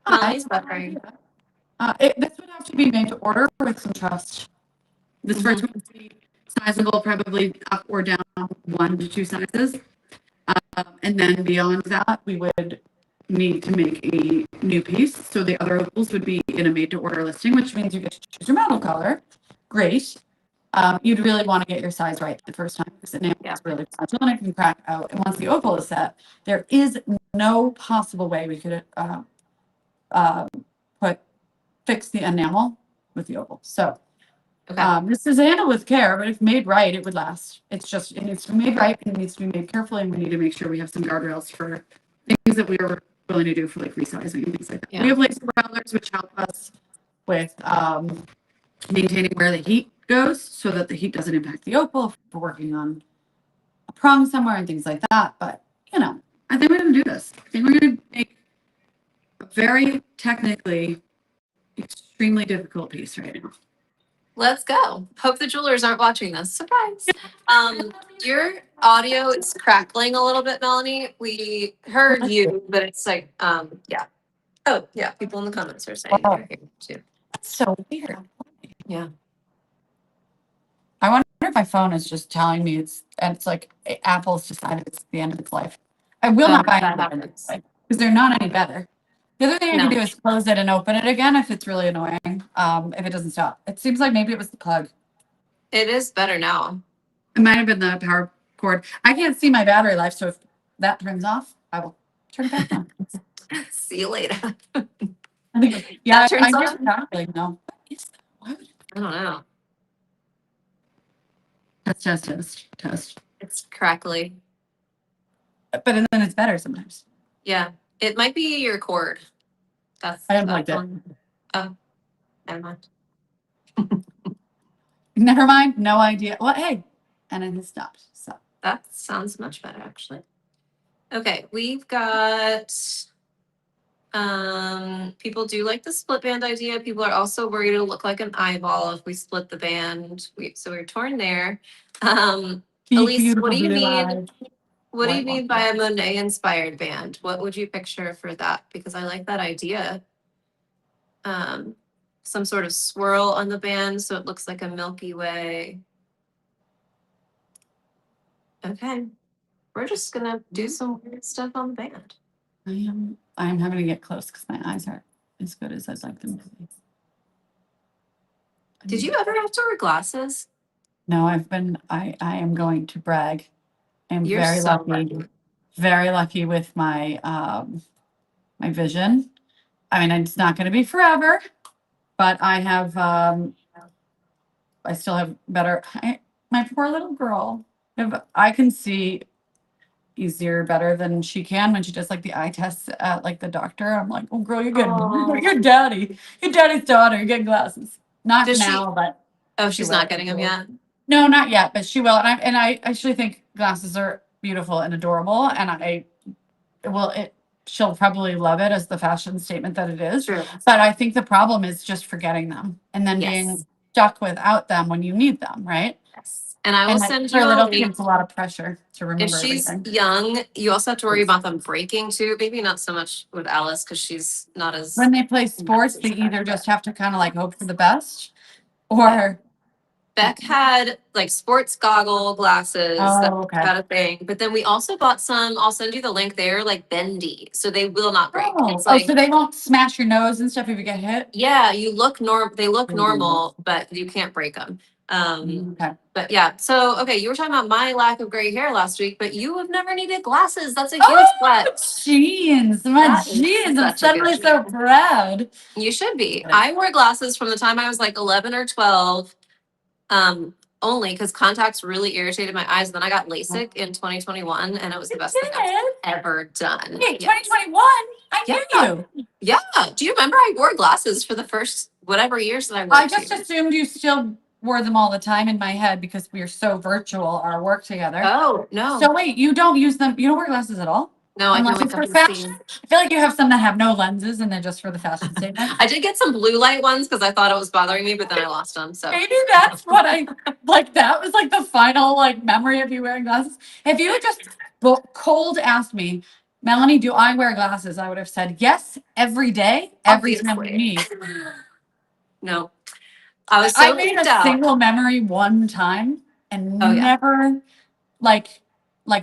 Melanie's buffering. this would have to be made to order with some trust. This first one would be sizable, probably up or down 1 to 2 sizes. And then beyond that, we would need to make a new piece. So the other opals would be in a made to order listing, which means you get to choose your metal color. Great. You'd really want to get your size right the first time because enamel is really fragile and it can crack out. And once the opal is set, there is no possible way we could fix the enamel with the opal. So this is handled with care, but if made right, it would last. It's just, it needs to be made right and it needs to be made carefully, and we need to make sure we have some guardrails for things that we are willing to do for like resizing and things like that. We have laser routers which help us with maintaining where the heat goes so that the heat doesn't impact the opal if we're working on a prong somewhere and things like that. But you know, I think we're gonna do this. I think we're gonna make a very technically extremely difficult piece right now. Let's go. Hope the jewelers aren't watching this. Surprise. Your audio is crackling a little bit, Melanie. We heard you, but it's like, yeah. Oh, yeah. People in the comments are saying they're here too. That's so weird. Yeah. I wonder if my phone is just telling me it's like Apple's decided it's the end of its life. I will not buy it because they're not any better. The other thing I can do is close it and open it again if it's really annoying. If it doesn't stop. It seems like maybe it was the plug. It is better now. It might have been the power cord. I can't see my battery life, so if that turns off, I will turn it back on. See you later. I think, yeah, I just like no. What is that? Why would I don't know. Test. It's crackly. But then it's better sometimes. Yeah. It might be your cord. That's I don't like that. Oh, never mind. Never mind. No idea. Well, hey, and then it stopped. So that sounds much better, actually. Okay, we've got people do like the split band idea. People are also worried it'll look like an eyeball if we split the band. So we're torn there. Elise, what do you need? What do you mean by a Monet inspired band? What would you picture for that? Because I like that idea. some sort of swirl on the band so it looks like a Milky Way. Okay. We're just gonna do some weird stuff on the band. I'm having to get close because my eyes aren't as good as I'd like them to be. Did you ever have to wear glasses? No, I am going to brag. I'm You're very so lucky. lucky. Very lucky with my my vision. I mean, it's not going to be forever, but I have I still have better. My poor little girl. If I can see easier, better than she can when she does like the eye tests at like the doctor. I'm like, oh girl, you're getting Aw. your daddy's daughter. You're getting glasses. Not Does she- now, but Oh, she she's will. not getting them yet. No, not yet, but she will. And I actually think glasses are beautiful and adorable. And she'll probably love it as the fashion statement that it is. True. But I think the problem is just forgetting them and then being Yes. stuck without them when you need them, right? Yes. And I will And like, send for you a little link. kids, a lot of pressure to If remember she's everything. young, you also have to worry about them breaking too. Maybe not so much with Alice because she's not as. When they play sports, they either just have to kind of like hope for the best or Beck had like sports goggle glasses, that oh, okay. kind of thing. But then we also bought some. I'll send you the link. They're like bendy, so they will not break. Oh, It's like so they won't smash your nose and stuff if you get hit? yeah, you look They look Mhm. normal, but you can't break them. Okay. But yeah. So okay, you were talking about my lack of gray hair last week, but you have never needed glasses. That's a huge Oh, flex. jeans. My That is jeans. I'm such a good suddenly so jean. proud. You should be. Got it. I wore glasses from the time I was like 11 or 12. Only because contacts really irritated my eyes. Then I got LASIK in 2021, and it was the best thing I've ever done. Wait, Yes. 2021? I knew you. Yeah. Do you remember I wore glasses for the first whatever years that I worked I just here? assumed you still wore them all the time in my head because we are so virtual, our work together. Oh no. So wait, you don't use them, you don't wear glasses at all? No, I can Unless only it's for come to the fashion. scene. I feel like you have some that have no lenses and they're just for the fashion statement. I did get some blue light ones because I thought it was bothering me, but then I lost them. So Maybe that's what I like. That was like the final like memory of you wearing glasses. If you had just cold asked me, Melanie, do I wear glasses? I would have said yes every day, every time we Obviously. meet. No. I was I so made freaked a out. single memory one time and Oh, yeah. never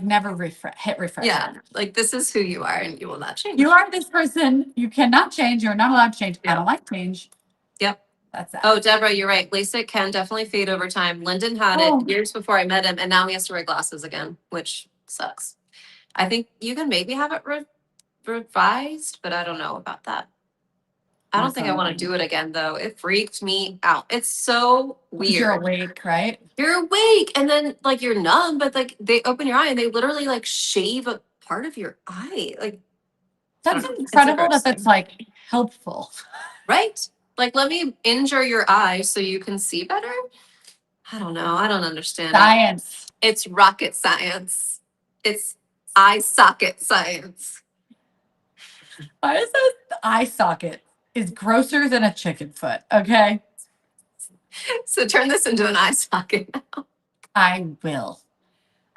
never hit refresh. Yeah, like this is who you are, and you will not change. You are this person. You cannot change. You're not allowed to change. Yeah. I don't like change. Yep. That's that. Oh, Deborah, you're right. LASIK can definitely fade over time. Lyndon had Oh. it years before I met him, and now he has to wear glasses again, which sucks. I think you can maybe have it revised, but I don't know about that. I don't think I want to do it again, though. It freaked me out. It's so weird. You're awake, right? You're awake, and then like you're numb, but like they open your eye and they literally like shave a part of your eye. Like That's know. incredible It's a that that's like helpful. right? Like let me injure your eye so you can see better. I don't know. I don't understand it. Science. It's rocket science. It's eye socket science. Why is that eye socket is grosser than a chicken foot? Okay, So turn this into an eye socket. I will.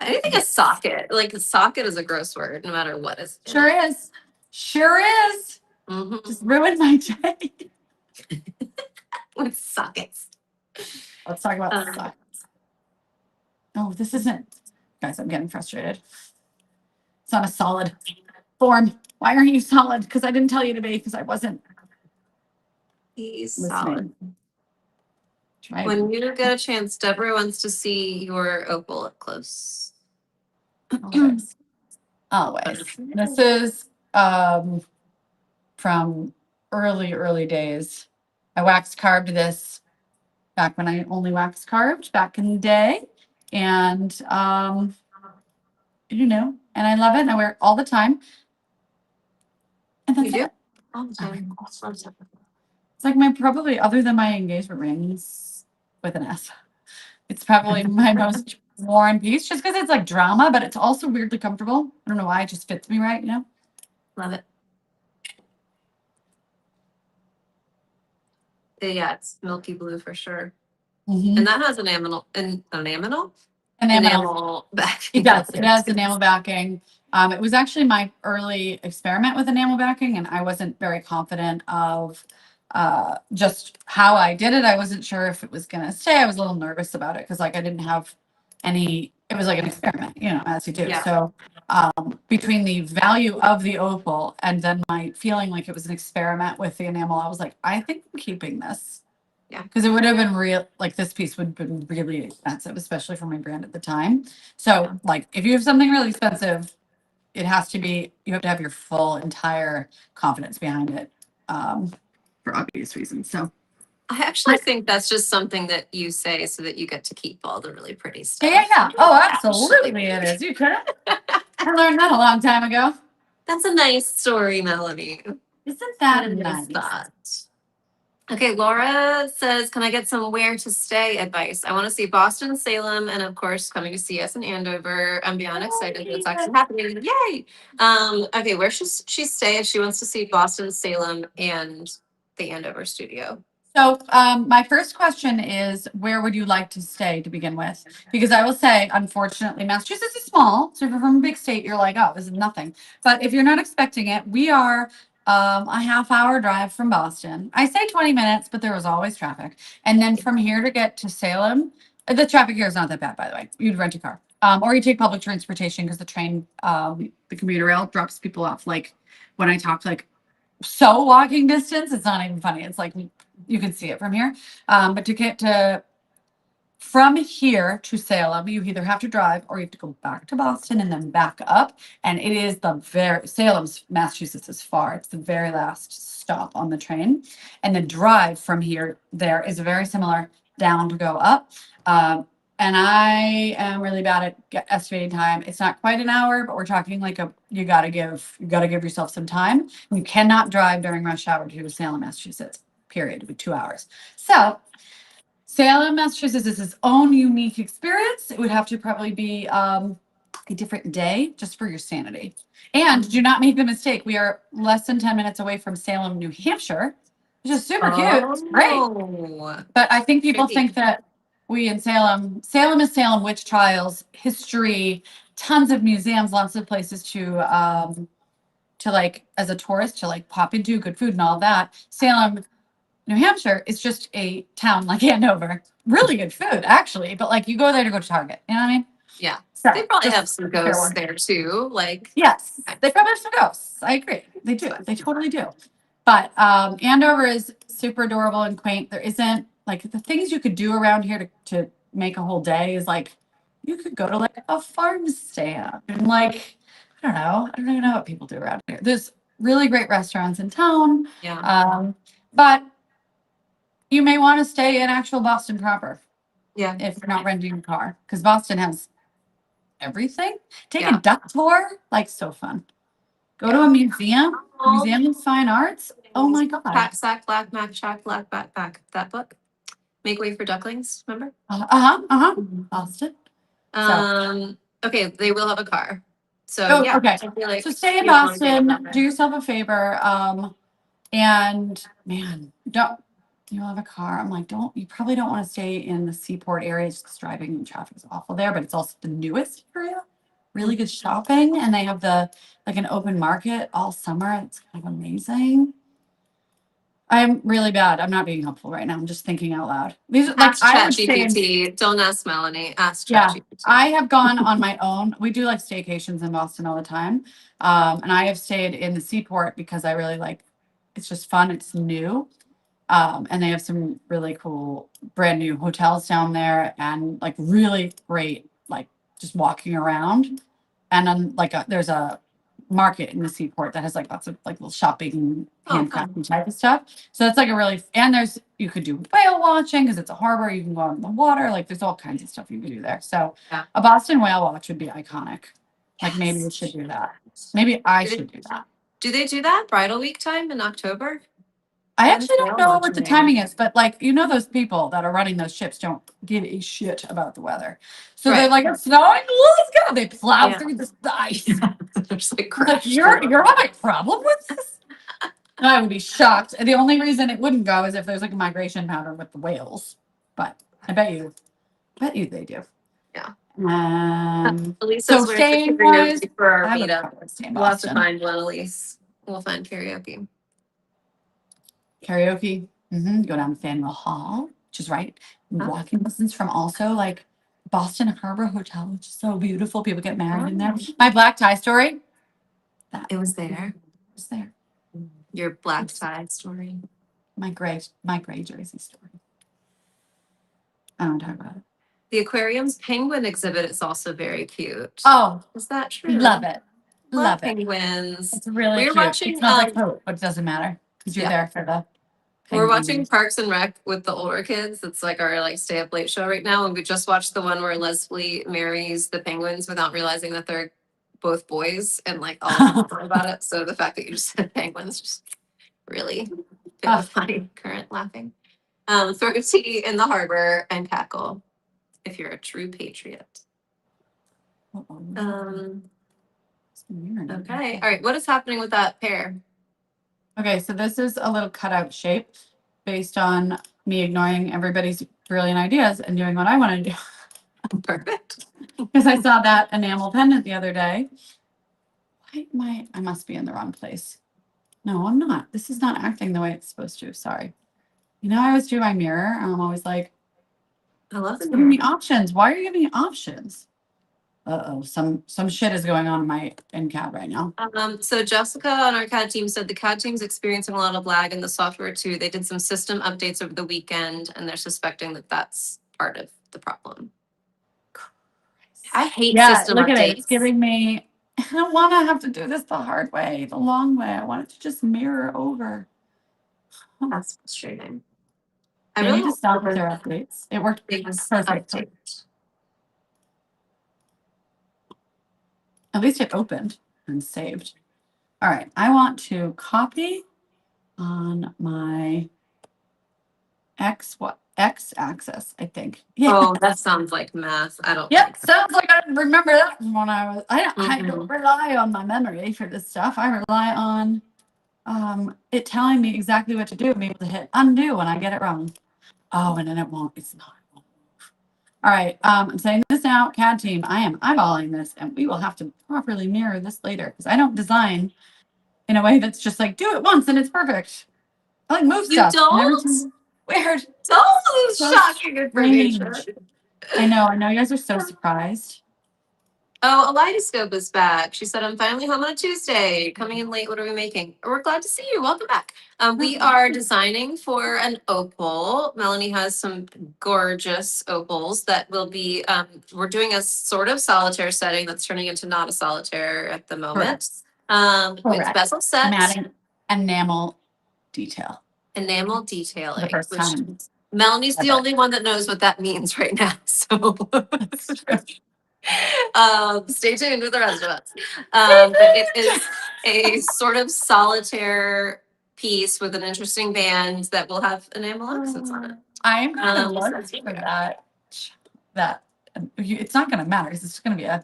Anything a socket. Like a socket is a gross word, no matter what is. Sure is. Sure is. Mm-hmm. Just ruined my day. With sockets. Let's talk about sockets. Oh, this isn't. Guys, I'm getting frustrated. It's not a solid form. Why aren't you solid? Because I didn't tell you to be because I wasn't He's listening. solid. Try When you get a chance, Deborah wants to see your opal up close. always. Always. This is from early days. I wax carved this back when I only wax carved back in the day. And and I love it and I wear it all the time. And that's You do? it. All the time. It's like my probably other than my engagement rings with an S. It's probably my most worn piece just because it's like drama, but it's also weirdly comfortable. I don't know why, it just fits me right, Love it. Yeah, it's milky blue for sure. Mm-hmm. And that has enamel backing. It does. It has enamel backing. It was actually my early experiment with enamel backing, and I wasn't very confident of just how I did it. I wasn't sure if it was gonna stay. I was a little nervous about it because like I didn't have any. It was like an experiment, as you do. Yeah. So between the value of the opal and then my feeling like it was an experiment with the enamel, I was like, I think I'm keeping this. Yeah. Because it would have been real, like this piece would have been really expensive, especially for my brand at the time. So like if you have something really expensive, it has to be, you have to have your full entire confidence behind it. For obvious reasons. So I actually think that's just something that you say so that you get to keep all the really pretty stuff. yeah. Oh, absolutely it is. You could have. I learned that a long time ago. That's a nice story, Melanie. Isn't that What a nice? thought. Okay, Laura says, can I get some where to stay advice? I want to see Boston, Salem, and of course, coming to see us in Andover. I'm beyond excited that it's actually happening. Yay! Okay, where should she stay if she wants to see Boston, Salem, and the Andover studio? So my first question is, where would you like to stay to begin with? Because I will say, unfortunately, Massachusetts is small. So if you're from a big state, you're like, oh, this is nothing. But if you're not expecting it, we are a half-hour drive from Boston. I say 20 minutes, but there was always traffic. And then from here to get to Salem, the traffic here is not that bad, by the way. You'd rent a car. Or you take public transportation because the train, the commuter rail drops people off. Like when I talked, like, so walking distance, it's not even funny. It's like you can see it from here. But to get to from here to Salem, you either have to drive or you have to go back to Boston and then back up. And it is Salem's, Massachusetts is far. It's the very last stop on the train. And the drive from here there is very similar down to go up. And I am really bad at estimating time. It's not quite an hour, but we're talking like you gotta give yourself some time. You cannot drive during rush hour to Salem, Massachusetts, period. It'd be 2 hours. So Salem, Massachusetts is its own unique experience. It would have to probably be a different day just for your sanity. And do not make the mistake. We are less than 10 minutes away from Salem, New Hampshire, which is super cute. It's great. But I think people think that we in Salem is Salem, witch trials, history, tons of museums, lots of places to like as a tourist to like pop into, good food and all that. Salem, New Hampshire is just a town like Andover. Really good food, actually, but like you go there to go to Target. You know what I mean? Yeah. So They probably just have some fair ghosts warning. there too. Like, Yes, they probably have some ghosts. I agree. They do. They totally do. But Andover is super adorable and quaint. There isn't like the things you could do around here to make a whole day is like you could go to like a farm stand and like I don't even know what people do around here. There's really great restaurants in town. yeah. But you may want to stay in actual Boston proper Yeah. if you're not renting a car because Boston has everything. Take Yeah. a duck tour, like so fun. Go to a museum of fine arts. Oh my god. Pack sack, black Mac, shack, black backpack. That book. Make way for ducklings. Remember? Boston. Okay, they will have a car. So yeah. Okay. I feel like So stay in you wanna get Boston. around Do there. yourself a favor. And man, don't you'll have a car. I'm like, you probably don't want to stay in the seaport area. Just 'cause driving and traffic is awful there, but it's also the newest area. Really good shopping, and they have like an open market all summer. It's kind of amazing. I'm really bad. I'm not being helpful right now. I'm just thinking out loud. These are like Ask I would say ChatGPT. Don't ask Melanie. Ask yeah, ChatGPT. I have gone on my own. We do like staycations in Boston all the time. And I have stayed in the seaport because I really like it's just fun. It's new. And they have some really cool brand new hotels down there and like really great, like just walking around. And then like there's a market in the seaport that has like lots of like little shopping, Oh, handcrafting type of stuff. So it's like a really and you could do whale watching because it's a harbor. You can go out in the water. Like there's all kinds of stuff you can do there. So Yeah. a Boston whale watch would be iconic. Like maybe we Yes. should do that. Maybe I should do that. Do they do that bridal week time in October? I When's actually don't whale know what watching the day? timing is, but like those people that are running those ships don't give a shit about the weather. So they're Right. like, it's snowing, let's go. They plow Yeah. through the ice. There's like I'm like, crash. you're having a problem with this? And I would be shocked. The only reason it wouldn't go is if there's like a migration pattern with the whales. But I bet you they do. Yeah. So Elisa's where's the staying wise, karaoke for our I would meetup. probably stay in We'll have to Boston. find one, Elise. We'll find karaoke. karaoke. Go down to Faneuil Hall, which is right. Huh? Walking distance from also like Boston Harbor Hotel, which is so beautiful. People get married in there. Oh. My black tie story. That It was there. was there. Your black tie story. My gray jersey story. I don't talk about it. The aquarium's penguin exhibit is also very cute. Oh, Is that true? love it. Love Love it. penguins. It's really We were cute. watching, It smells like poop, but it doesn't matter because you're yeah. there for the. We're watching penguins. Parks and Rec with the older kids. It's like our like stay up late show right now. And we just watched the one where Leslie marries the penguins without realizing that they're both boys and like all about it. So the fact that you just said penguins just really fit with my current laughing. Throw tea in the harbor and cackle if you're a true patriot. Okay. All right. What is happening with that pear? Okay, so this is a little cutout shape based on me ignoring everybody's brilliant ideas and doing what I want to do. Perfect. Because I saw that enamel pendant the other day. I must be in the wrong place. No, I'm not. This is not acting the way it's supposed to. Sorry. You know, I always do my mirror. I'm always like, I love the giving me mirror. options. Why are you giving me options? Uh-oh, some shit is going on in CAD right now. So Jessica on our CAD team said the CAD team's experiencing a lot of lag in the software too. They did some system updates over the weekend and they're suspecting that that's part of the problem. I hate system look updates. at it. It's giving me, I don't want to have to do this the hard way, the long way. I want it to just mirror over. That's frustrating. They need to stop with their updates. It worked perfect. At least it opened and saved. All right, I want to copy on my X axis, I think. Yeah. Oh, that sounds like math. I don't. Yep, sounds like I remember that from when I was. I Mhm. don't rely on my memory for this stuff. I rely on it telling me exactly what to do and be able to hit undo when I get it wrong. Oh, and then it won't. It's not. All right, I'm saying this now, CAD team. I am eyeballing this, and we will have to properly mirror this later because I don't design in a way that's just like do it once and it's perfect. I like move You stuff. And every don't? time- weird. Don't So shocking information. strange. I know. You guys are so surprised. Oh, Kaleidoscope is back. She said, I'm finally home on a Tuesday. Coming in late. What are we making? We're glad to see you. Welcome back. We are designing for an opal. Melanie has some gorgeous opals that will be, we're doing a sort of solitaire setting that's turning into not a solitaire at the moment. With Correct. bezel I'm sets, adding enamel detail enamel for the detailing. first Which time. Melanie's the ever. only one that knows what that means right now. So That's true. stay tuned with the rest of us. But it is a sort of solitaire piece with an interesting band that will have enamel accents on it. I'm kind of So looking for that. It's not going to matter because it's just going to be a.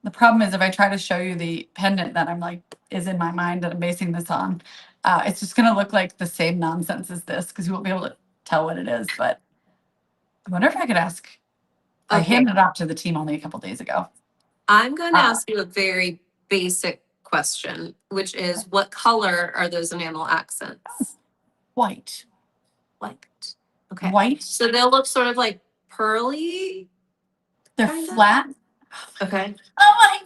The problem is if I try to show you the pendant that I'm like is in my mind that I'm basing this on, it's just going to look like the same nonsense as this because you won't be able to tell what it is. But I wonder if I could ask. I Okay. handed it off to the team only a couple days ago. I'm going to ask you a very basic question, which is what color are those enamel accents? White. White. Okay. White. So they'll look sort of like pearly. They're Kinda? flat. Okay. Oh my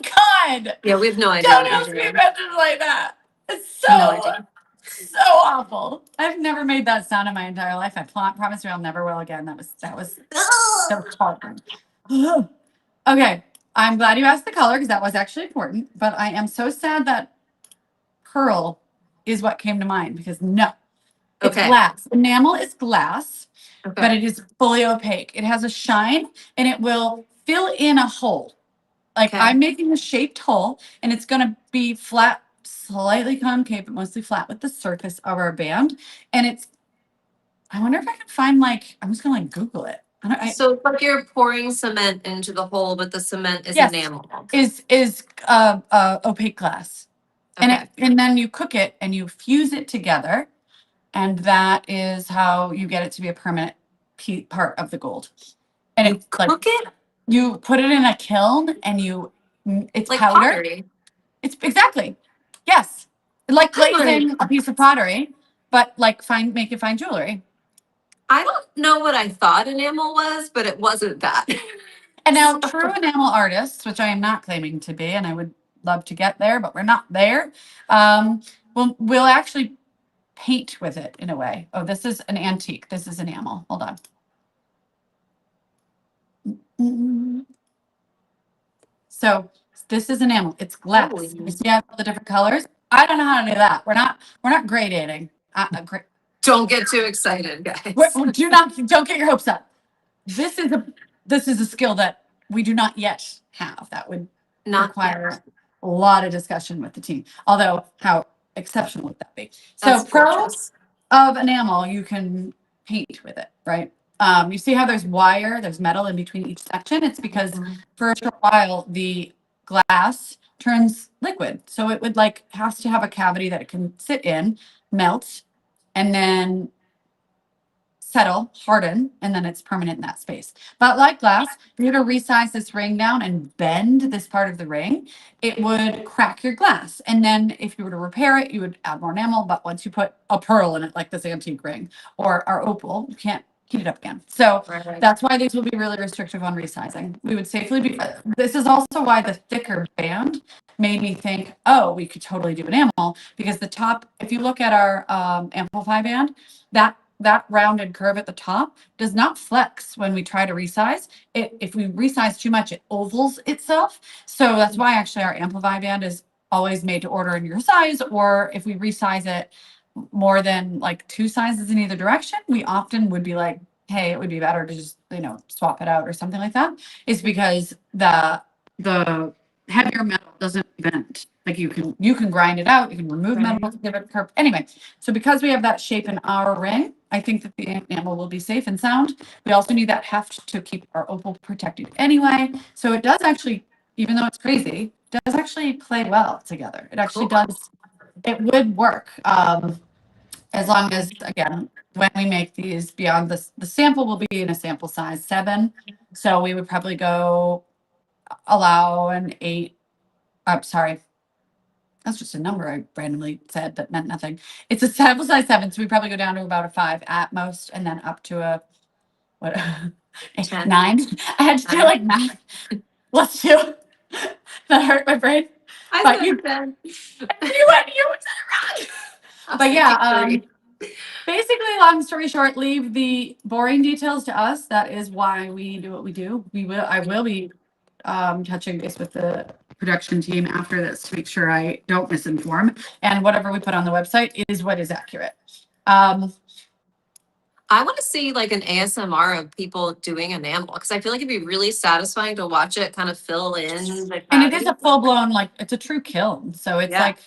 God. Yeah, we have no idea. Don't what ask you're me doing. questions like that. It's so, No idea. so awful. I've never made that sound in my entire life. I promise you I'll never will again. That was so hard. Okay. I'm glad you asked the color because that was actually important. But I am so sad that pearl is what came to mind because no, it's Okay. glass. Enamel is glass, Okay. but it is fully opaque. It has a shine and it will fill in a hole. Like Okay. I'm making a shaped hole and it's going to be flat, slightly concave, but mostly flat with the surface of our band. And I wonder if I can find I'm just going to Google it. So it's like you're pouring cement into the hole, but the cement is Yes. enamel. Is opaque glass. Okay. And then you cook it and you fuse it together. And that is how you get it to be a permanent part of the gold. And You cook it you put it in a kiln and it's like powder. pottery. It's exactly. Yes. Like glazing a piece of pottery, but like making fine jewelry. I don't know what I thought enamel was, but it wasn't that. And now true enamel artists, which I am not claiming to be, and I would love to get there, but we're not there. We'll actually paint with it in a way. Oh, this is an antique. This is enamel. Hold on. So this is enamel. It's glass. Oh. You see all the different colors? I don't know how to do that. We're not gradating. Don't get too excited, guys. Don't get your hopes up. This is a skill that we do not yet have. That would Not require a lot of discussion with the team. Although, how exceptional would that be? So, That's gorgeous. of enamel, you can paint with it, right? You see how there's metal in between each section? It's because for a short while, the glass turns liquid. So it would has to have a cavity that it can sit in, melt, and then settle, harden, and then it's permanent in that space. But like glass, if you were to resize this ring down and bend this part of the ring, it would crack your glass. And then if you were to repair it, you would add more enamel. But once you put a pearl in it, like this antique ring or our opal, you can't heat it up again. So that's why these will be really restrictive on resizing. We would safely be, this is also why the thicker band made me think, oh, we could totally do enamel, because the top, if you look at our amplify band, that rounded curve at the top does not flex when we try to resize it. If we resize too much, it ovals itself. So that's why actually our amplify band is always made to order in your size, or if we resize it more than like 2 sizes in either direction, we often would be like, hey, it would be better to just, swap it out or something like that. It's because the heavier metal doesn't bend. Like you can grind it out, you can remove metal to give it a curve. Anyway, so because we have that shape in our ring, I think that the enamel will be safe and sound. We also need that heft to keep our opal protected anyway. So it does actually, even though it's crazy, does actually play well together. It actually does. It would work. As long as, again, when we make these beyond the sample will be in a sample size 7. So we would probably allow an 8. I'm sorry. That's just a number I randomly said that meant nothing. It's a sample size 7. So we probably go down to about a 5 at most, and then up to a, what, 9. I had to do like math. Let's do. That hurt my brain. But you went wrong. But yeah, basically, long story short, leave the boring details to us. That is why we do what we do. I will be touching base with the production team after this to make sure I don't misinform. And whatever we put on the website is what is accurate. I want to see like an ASMR of people doing enamel, because I feel like it'd be really satisfying to watch it kind of fill in. And it is a full blown, it's a true kiln. So it's like,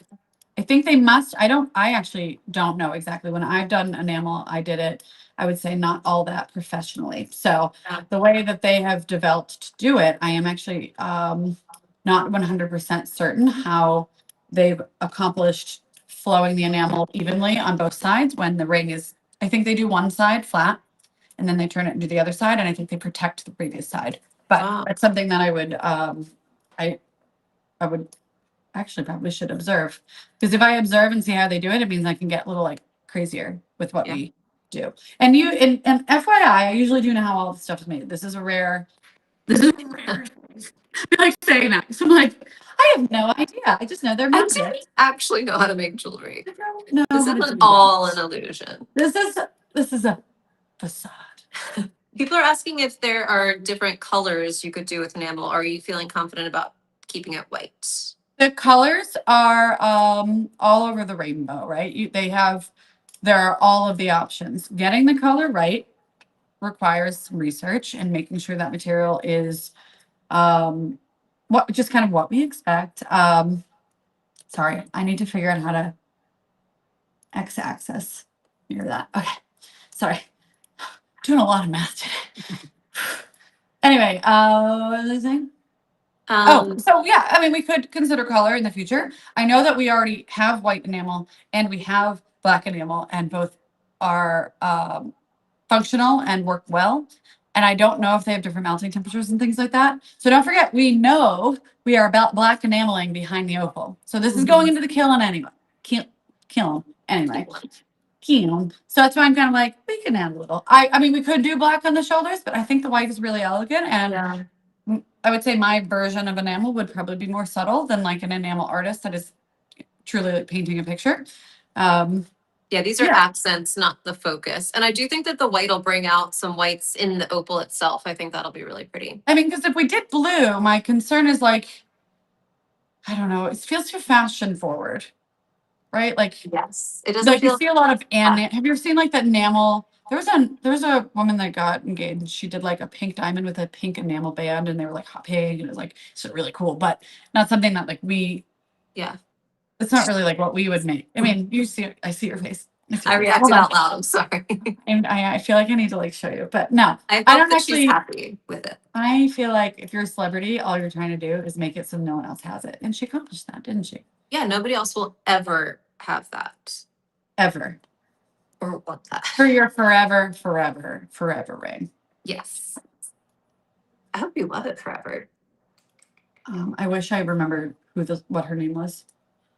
I think they must, I actually don't know exactly. When I've done enamel, I did it, I would say not all that professionally. So the way that they have developed to do it, I am actually not 100% certain how they've accomplished flowing the enamel evenly on both sides when the ring is, I think they do one side flat and then they turn it into the other side. And I think they protect the previous side. But it's something that I would actually probably should observe, because if I observe and see how they do it, it means I can get a little crazier with what we do. And FYI, I usually do know how all the stuff is made. This is rare. I like saying that. So I'm like, I have no idea. I just know they're magic. I don't actually know how to make jewelry. No, this isn't all an illusion. This is a facade. People are asking if there are different colors you could do with enamel. Are you feeling confident about keeping it white? The colors are all over the rainbow, right? There are all of the options. Getting the color right requires some research and making sure that material is just kind of what we expect. Sorry, I need to figure out how to x-axis. Hear that? Okay, sorry. Doing a lot of math today. Anyway, what was I saying? So yeah, I mean, we could consider color in the future. I know that we already have white enamel and we have black enamel, and both are functional and work well. And I don't know if they have different melting temperatures and things like that. So don't forget, we know we are about black enameling behind the opal. So this is going into the kiln anyway. Kiln anyway. So that's why I'm kind of like, we can add a little. I mean, we could do black on the shoulders, but I think the white is really elegant. And I would say my version of enamel would probably be more subtle than like an enamel artist that is truly like painting a picture. Yeah, these are accents, not the focus. And I do think that the white will bring out some whites in the opal itself. I think that'll be really pretty. I mean, because if we did blue, my concern is like, I don't know, it feels too fashion forward, right? Like, yes, it doesn't like you feel see a lot of have you ever seen like that enamel? There was a woman that got engaged. She did like a pink diamond with a pink enamel band, and they were like hot pink, and it was like so really cool, but not something that like we. Yeah, it's not really like what we would make. I mean, you see, I see your face. I reacted out loud. I'm sorry. And I feel like I need to like show you, but no, I hope don't that actually. she's happy with it. I feel like if you're a celebrity, all you're trying to do is make it so no one else has it, and she accomplished that, didn't she? Yeah, nobody else will ever have that Ever. or want that. For your forever, forever, forever ring. Yes. I hope you love it forever. I wish I remembered what her name was,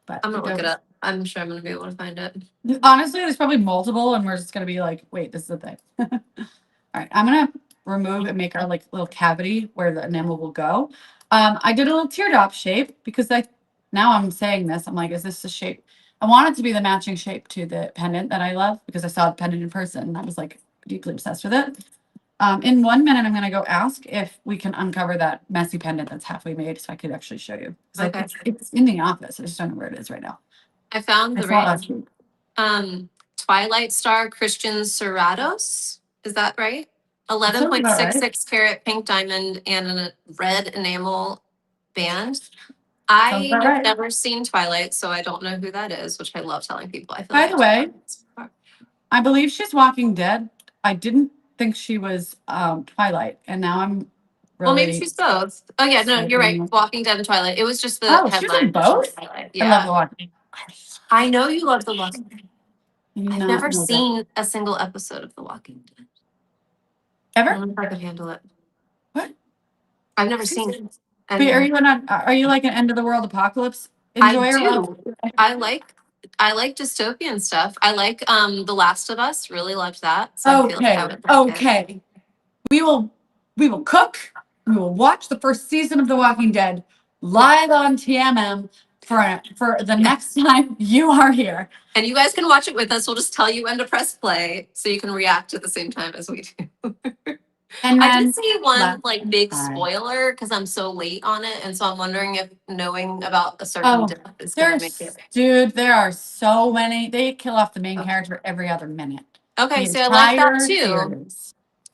but I'm gonna look it up. I'm sure I'm gonna be able to find it. Honestly, there's probably multiple, and we're just gonna be like, wait, this is the thing. All right, I'm gonna remove and make our like little cavity where the enamel will go. I did a little teardrop shape because now I'm saying this, I'm like, is this the shape? I want it to be the matching shape to the pendant that I love because I saw the pendant in person and I was like deeply obsessed with it. In 1 minute, I'm gonna go ask if we can uncover that messy pendant that's halfway made so I could actually show you. Okay. It's in the office. I just don't know where it is right now. I found I the saw it last right week. Twilight Star Christian Serratos. Is that right? That sounds about right. 11.66 carat pink diamond and a red enamel band. Sounds I about have right. never seen Twilight, so I don't know who that is, which I love telling people. I feel By like the way, I believe she's Walking Dead. I didn't think she was Twilight, and now I'm really. Well, maybe she's both. Oh yeah, no, you're right. Walking Dead and Twilight. It was just the Oh, she's headline. in both? Twilight. I love The Walking. I know you love The Walking Dead. Dead. I've never seen a single episode of The Walking Dead. I Ever? don't know if I could handle it. What? I've never seen it. Wait, are you like an end of the world apocalypse I enjoyer? do. I like dystopian stuff. I like The Last of Us. Really loved that. So I feel like I would like it. We will cook. We will watch the first season of The Walking Dead live on TMM for the next time you are here. And you guys can watch it with us. We'll just tell you when to press play so you can react at the same time as we do. And I then did see one like big spoiler because I'm so late on it, and so I'm wondering if knowing about a certain death is going to make it. Dude, there are so many. They kill off the main character every other minute. Okay, so I like that too.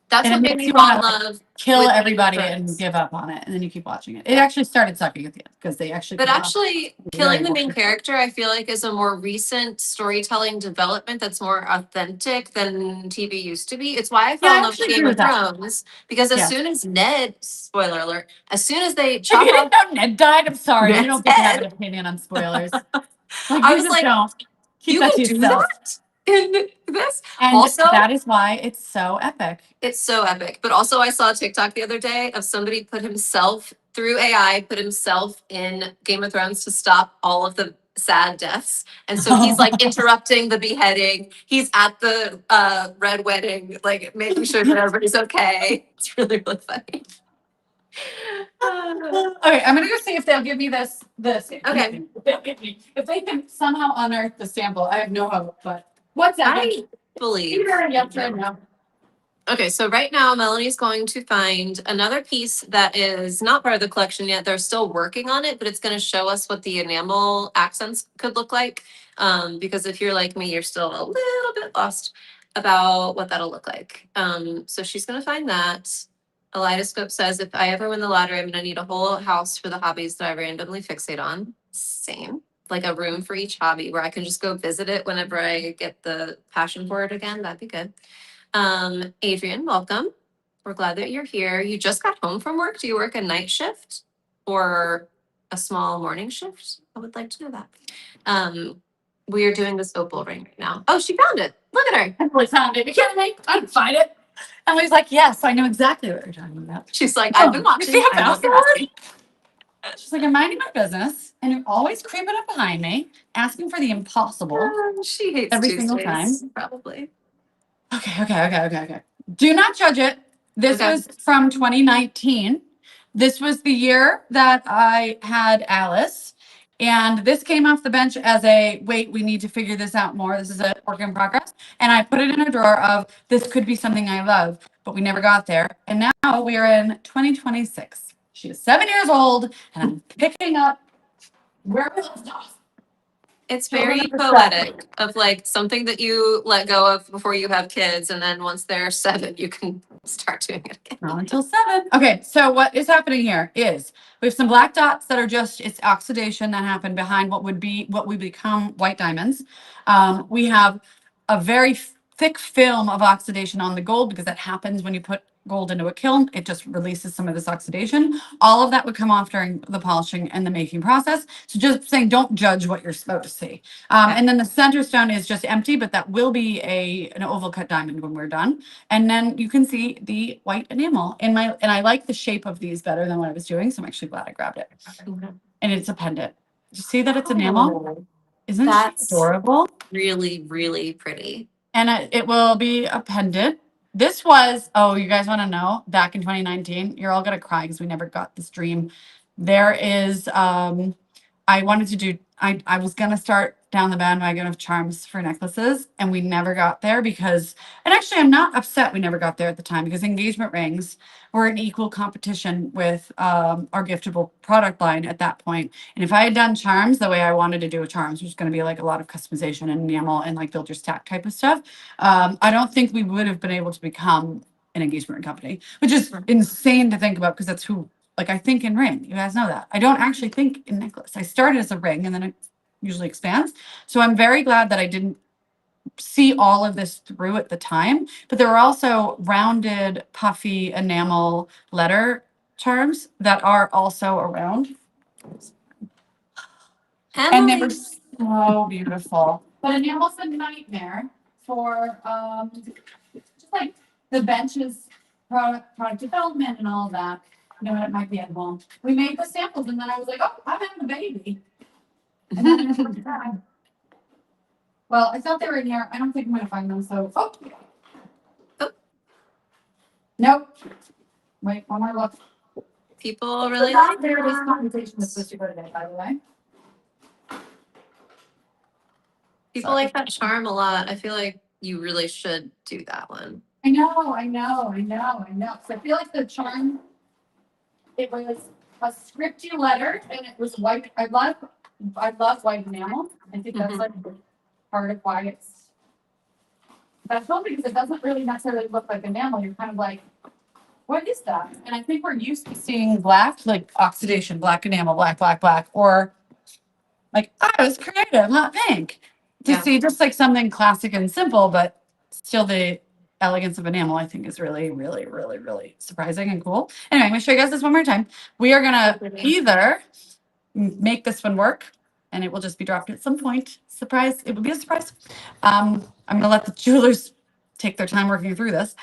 That's what made me fall in love. Kill everybody and give up on it, and then you keep watching it. It actually started sucking at the end because they actually. But actually, killing the main character, I feel like, is a more recent storytelling development that's more authentic than TV used to be. It's why I fell in love with Game of Thrones because as soon as Ned, spoiler alert, as soon as they chop off, you didn't know Ned died. I'm sorry, you don't get to have an opinion on spoilers. I was like, don't. Keep that to yourself. In this. And also, that is why it's so epic. It's so epic. But also I saw a TikTok the other day of somebody put himself through AI, put himself in Game of Thrones to stop all of the sad deaths. And so he's like interrupting the beheading. He's at the red wedding, like making sure that everybody's okay. It's really, really funny. Okay, I'm gonna go see if they'll give me this. Okay. If they can somehow unearth the sample, I have no hope, but what's that? I believe. Now. Okay, so right now Melanie's going to find another piece that is not part of the collection yet. They're still working on it, but it's going to show us what the enamel accents could look like. Because if you're like me, you're still a little bit lost about what that'll look like. So she's going to find that. Kaleidoscope says, if I ever win the lottery, I'm going to need a whole house for the hobbies that I randomly fixate on. Same. Like a room for each hobby where I can just go visit it whenever I get the passion for it again. That'd be good. Adrian, welcome. We're glad that you're here. You just got home from work. Do you work a night shift or a small morning shift? I would like to know that. We are doing this opal ring right now. Oh, she found it. Look at her. Emily found it. You kidding me? I didn't find it. Emily's like, yes, I know exactly what you're talking about. She's like, I've been watching. She's like, I'm minding my business, and you're always creeping up behind me, asking for the impossible She hates every single time. Tuesdays, probably. Okay. Do not judge it. This Okay. was from 2019. This was the year that I had Alice. And this came off the bench as a wait, we need to figure this out more. This is a work in progress. And I put it in a drawer of this could be something I love, but we never got there. And now we are in 2026. She is 7 years old, and I'm picking up where we left off. It's Children very of the Sabbath. poetic of like something that you let go of before you have kids, and then once they're 7, you can start doing it again. Not until 7. Okay, so what is happening here is we have some black dots that are just, it's oxidation that happened behind what would become white diamonds. We have a very thick film of oxidation on the gold because that happens when you put gold into a kiln. It just releases some of this oxidation. All of that would come off during the polishing and the making process. So just saying, don't judge what you're supposed to see. And then the center stone is just empty, but that will be an oval cut diamond when we're done. And then you can see the white enamel and I like the shape of these better than what I was doing. So I'm actually glad I grabbed it. And it's a pendant. You see that it's enamel? Isn't That's she adorable? really, really pretty. And it will be a pendant. This was, oh, you guys want to know, back in 2019, you're all going to cry because we never got this dream. There is, I wanted to do, I was going to start down the bandwagon of charms for necklaces, and we never got there because, and actually I'm not upset we never got there at the time because engagement rings were in equal competition with our giftable product line at that point. And if I had done charms the way I wanted to do with charms, which is going to be like a lot of customization and enamel and like build your stack type of stuff, I don't think we would have been able to become an engagement ring company, which is insane to think about because that's who, like, I think in ring. You guys know that. I don't actually think in necklace. I started as a ring and then it usually expands. So I'm very glad that I didn't see all of this through at the time. But there were also rounded, puffy enamel letter charms that are also around. And they were so beautiful. But enamel's a nightmare for just like the benches, product development and all of that. You know, it might be edible. We made the samples and then I was like, oh, I'm having a baby. And then I forgot. Well, I thought they were in here. I don't think I'm gonna find them, so Oh. Nope. Wait, one more look. People really Not like there. This that. conversation is supposed to go today, by the way. People like that charm a lot. I feel like you really should do that one. I know. So I feel like the charm, it was a scripty letter and it was white. I love white enamel. I think that's like part of why it's special because it doesn't really necessarily look like enamel. You're kind of like, what is that? And I think we're used to seeing black, like oxidation, black enamel, black, or like, oh, it was creative, hot pink. To see just like something classic and simple, but still the elegance of enamel, I think is really, really, really, really surprising and cool. Anyway, I'm gonna show you guys this one more time. We are gonna either make this one work and it will just be dropped at some point. Surprise, it will be a surprise. I'm gonna let the jewelers take their time working through this.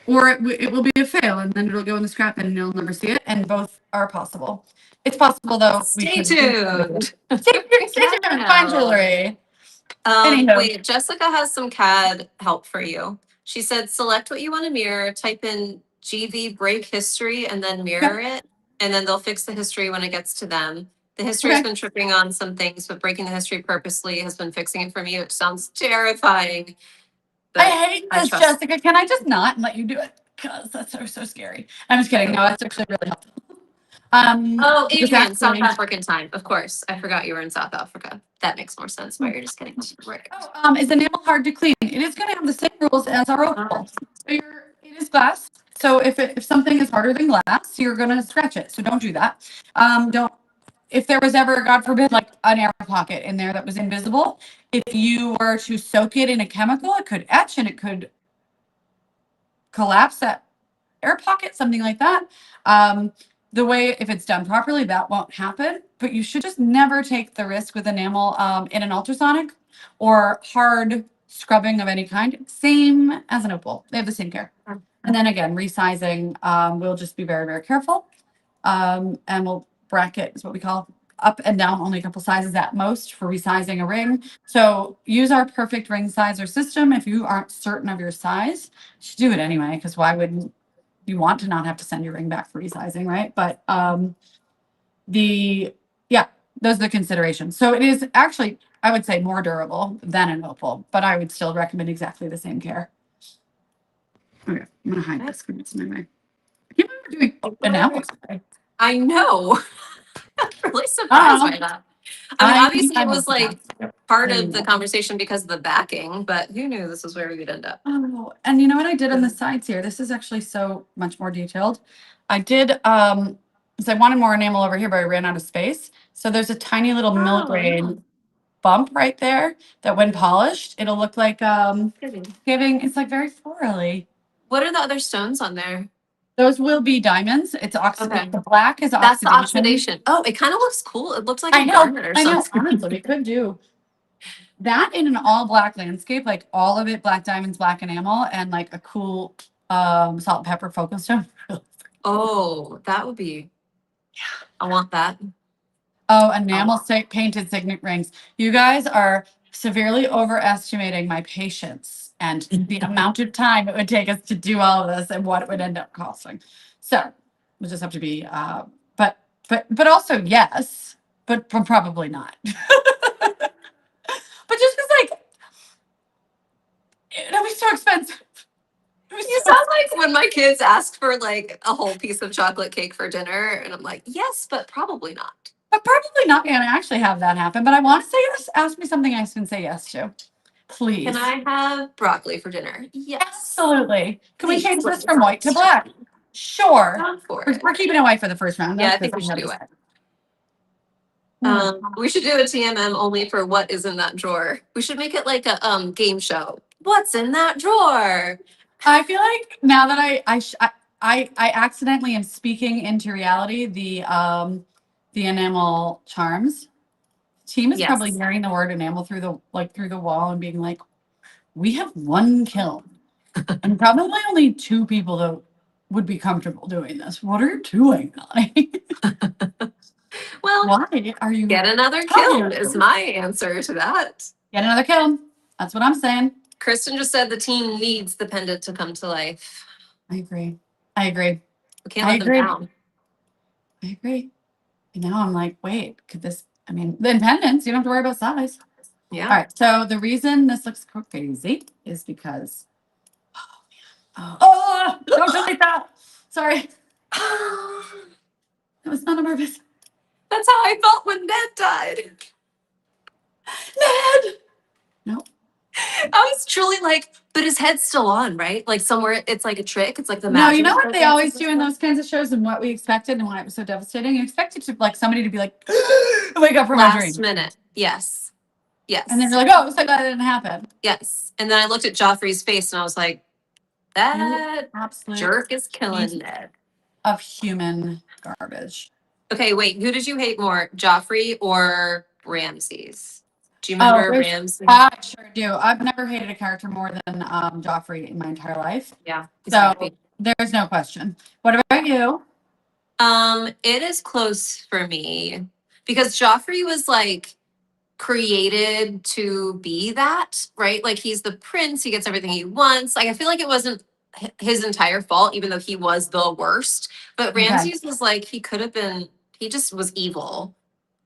Or it will be a fail and then it'll go in the scrap and you'll never see it. And both are possible. It's possible though. Stay tuned. Stay tuned. Find jewelry. Anyhow. Wait, Jessica has some CAD help for you. She said, select what you want to mirror, type in GV break history, and then mirror it. And then they'll fix the history when it gets to them. The history has been tripping on some things, but breaking the history purposely has been fixing it for me, which sounds terrifying. I hate this, Jessica. Can I just not and let you do it? Because that's so scary. I'm just kidding. No, that's actually really helpful. Oh, Adrian, South African time. Of course. I forgot you were in South Africa. That makes more sense why you're just kidding. Right. Is the nail hard to clean? It is going to have the same rules as our Opal. So it is glass. So if something is harder than glass, you're going to scratch it. So don't do that. If there was ever, God forbid, like an air pocket in there that was invisible, if you were to soak it in a chemical, it could etch and it could collapse that air pocket, something like that. The way, if it's done properly, that won't happen, but you should just never take the risk with enamel in an ultrasonic or hard scrubbing of any kind. Same as an opal. They have the same care. And then again, resizing, we'll just be very, very careful. And we'll bracket is what we call up and down, only a couple sizes at most for resizing a ring. So use our perfect ring sizer system. If you aren't certain of your size, you should do it anyway, because why wouldn't you want to not have to send your ring back for resizing, right? But yeah, those are the considerations. So it is actually, I would say, more durable than an Opal, but I would still recommend exactly the same care. Okay, I'm gonna hide this because it's in my way. I can't believe we're doing enamel today. I know. I'm really surprised by that. I mean, obviously it was like part of the conversation because of the backing, but who knew this is where we would end up? Oh, and you know what I did on the sides here? This is actually so much more detailed. I did, because I wanted more enamel over here, but I ran out of space. So there's a tiny little mill grain bump right there that when polished, it'll look like giving, it's like very florally. What are the other stones on there? Those will be diamonds. It's oxidation. Okay. The black is That's the oxidation. oxidation. Oh, it kind of looks cool. It looks like I a know, garnet or I know. something. Honestly, we could do that in an all black landscape, like all of it black diamonds, black enamel, and like a cool salt and pepper focus stone. Oh, that would be. Yeah, I want that. Oh, enamel painted signet rings. You guys are severely overestimating my patience and the amount of time it would take us to do all of this and what it would end up costing. So we just have to be, but also yes, but probably not. But just because like it'll be so expensive. You sound like when my kids ask for like a whole piece of chocolate cake for dinner, and I'm like, yes, but probably not. But probably not going to actually have that happen. But I want to say yes. Ask me something I can say yes to. Please. Can I have broccoli for dinner? Yes. Absolutely. Can we Please, change this please. from white to black? Sure. Down for We're, it. we're keeping it white for the first round. Yeah, I think we should do it. We should do a TMM only for what is in that drawer. We should make it like a game show. What's in that drawer? I feel like now that I accidentally am speaking into reality, the enamel charms team is probably Yes. hearing the word enamel through the wall and being like, we have one kiln and probably only 2 people that would be comfortable doing this. What are you doing, Melanie? Well, why are you get another kiln is my answer to that. Get another kiln? That's what I'm saying. Kristen just said the team needs the pendant to come to life. I agree. I agree. We can't let them down. I agree. And now I'm like, wait, could this, I mean, the pendants, you don't have to worry about size. Yeah. All right. So the reason this looks crazy is because, don't delete that. Sorry. It was not on purpose. That's how I felt when Ned died. Ned! No. I was truly like, but his head's still on, right? Like somewhere it's like a trick. It's like the No, magic. you know what they always do in those kinds of shows and what we expected and why it was so devastating? You expected to like somebody to be like, wake up from my dream. Last minute. Yes. Yes. And then you're like, oh, so glad it didn't happen. Yes. And then I looked at Joffrey's face and I was like, that absolute jerk is killing Ned. Of human garbage. Okay, wait. Who did you hate more, Joffrey or Ramses? Do you remember Ramses? I sure do. I've never hated a character more than Joffrey in my entire life. Yeah. So there's no question. What about you? It is close for me because Joffrey was like created to be that, right? Like he's the prince, he gets everything he wants. Like I feel like it wasn't his entire fault, even though he was the worst. But Ramses was like, he could have been, he just was evil